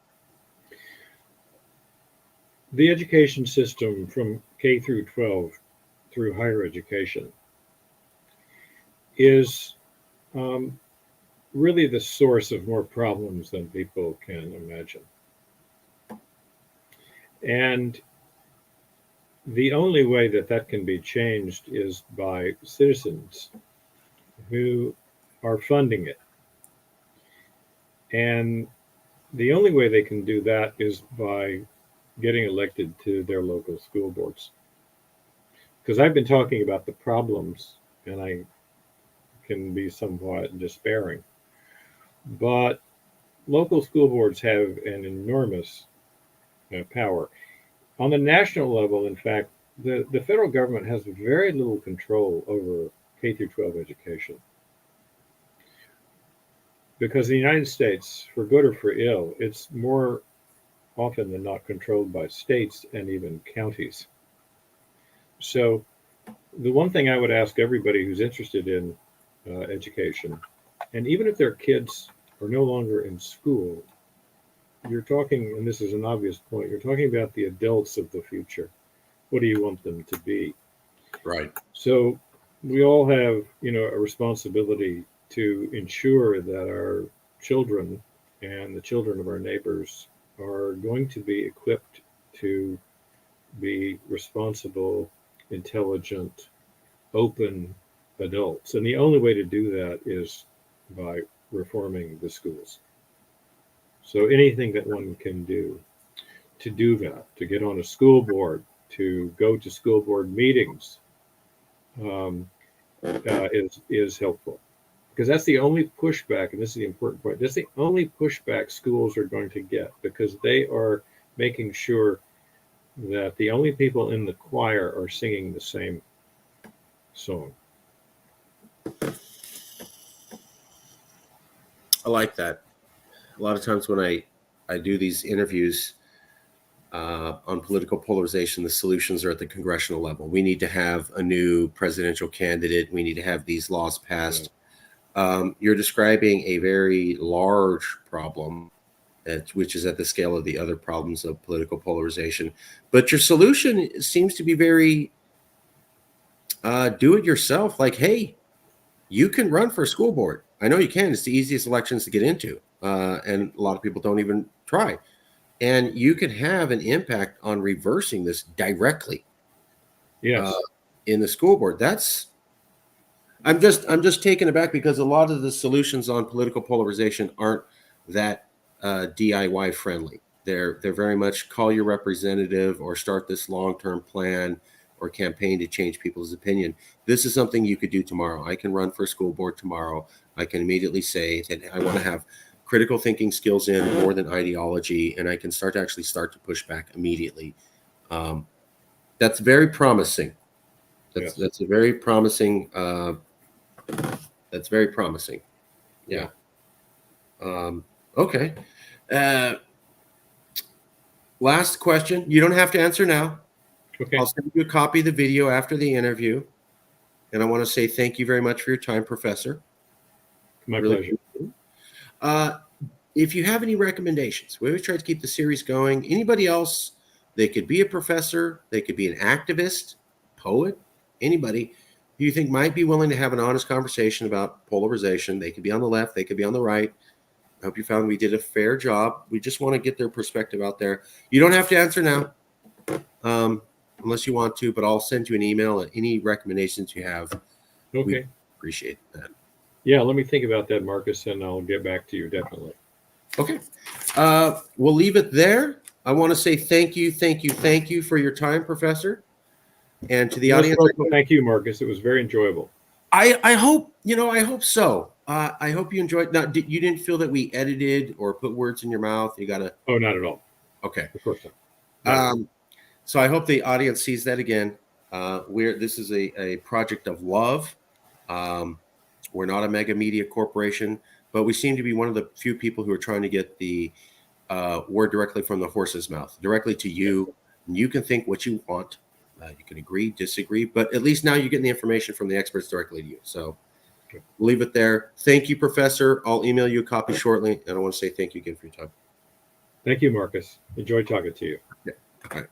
The education system from K through 12 through higher education is um, really the source of more problems than people can imagine. And the only way that that can be changed is by citizens who are funding it. And the only way they can do that is by getting elected to their local school boards. Because I've been talking about the problems and I can be somewhat despairing. But local school boards have an enormous power. On the national level, in fact, the federal government has very little control over K through 12 education. Because in the United States, for good or for ill, it's more often than not controlled by states and even counties. So, the one thing I would ask everybody who's interested in education, and even if their kids are no longer in school, you're talking, and this is an obvious point, you're talking about the adults of the future. What do you want them to be? Right. So we all have, a responsibility to ensure that our children and the children of our neighbors are going to be equipped to be responsible, intelligent, open adults. And the only way to do that is by reforming the schools. So anything that one can do to do that, to get on a school board, to go to school board meetings, um, is helpful because that's the only pushback, and this is the important point. That's the only pushback schools are going to get because they are making sure that the only people in the choir are singing the song. I like that. A lot of times when I do these interviews on political polarization, the solutions are at the congressional level. We need to have a new presidential candidate. We need to have these laws passed. You're describing a very large problem, which is at the scale of the other problems of political polarization. But your solution seems to be very do it yourself. Like, hey, you can run for a school board. I know you can. It's the easiest elections to get into. And a lot of people don't even try. And you can have an impact on reversing this directly Yes. in the school board. I'm just taken aback because a lot of the solutions on political polarization aren't that DIY friendly. They're very much call your representative or start this long-term plan or campaign to change people's opinion. This is something you could do tomorrow. I can run for a school board tomorrow. I can immediately say that I want to have critical thinking skills in more than ideology, and I can start to push back immediately. That's very promising. That's a very promising. That's very promising. Yeah. Okay. Last question. You don't have to answer now. Okay. I'll send you a copy of the video after the interview. And I want to say thank you very much for your time, Professor. My pleasure. If you have any recommendations, we always try to keep the series going. Anybody else, they could be a professor, they could be an activist, poet, anybody who you think might be willing to have an honest conversation about polarization. They could be on the left, they could be on the right. I hope you found we did a fair job. We just want to get their perspective out there. You don't have to answer now, unless you want to, but I'll send you an email and any recommendations you have. Okay. We appreciate that. Yeah, let me think about that, Marcus, and I'll get back to you definitely. Okay. We'll leave it there. I want to say thank you for your time, Professor. And to the audience, thank you, Marcus. It was very enjoyable. I hope so. I hope you enjoyed. Now, you didn't feel that we edited or put words in your mouth? You got to. Oh, not at all. Okay. Of course not. So I hope the audience sees that again. This is a project of love. We're not a mega media corporation, but we seem to be one of the few people who are trying to get the word directly from the horse's mouth, directly to you. And you can think what you want. You can agree, disagree, but at least now you're getting the information from the experts directly to you. So we'll leave it there. Thank you, Professor. I'll email you a copy shortly. And I want to say thank you again for your time. Thank you, Marcus. Enjoyed talking to you. Yeah. All right.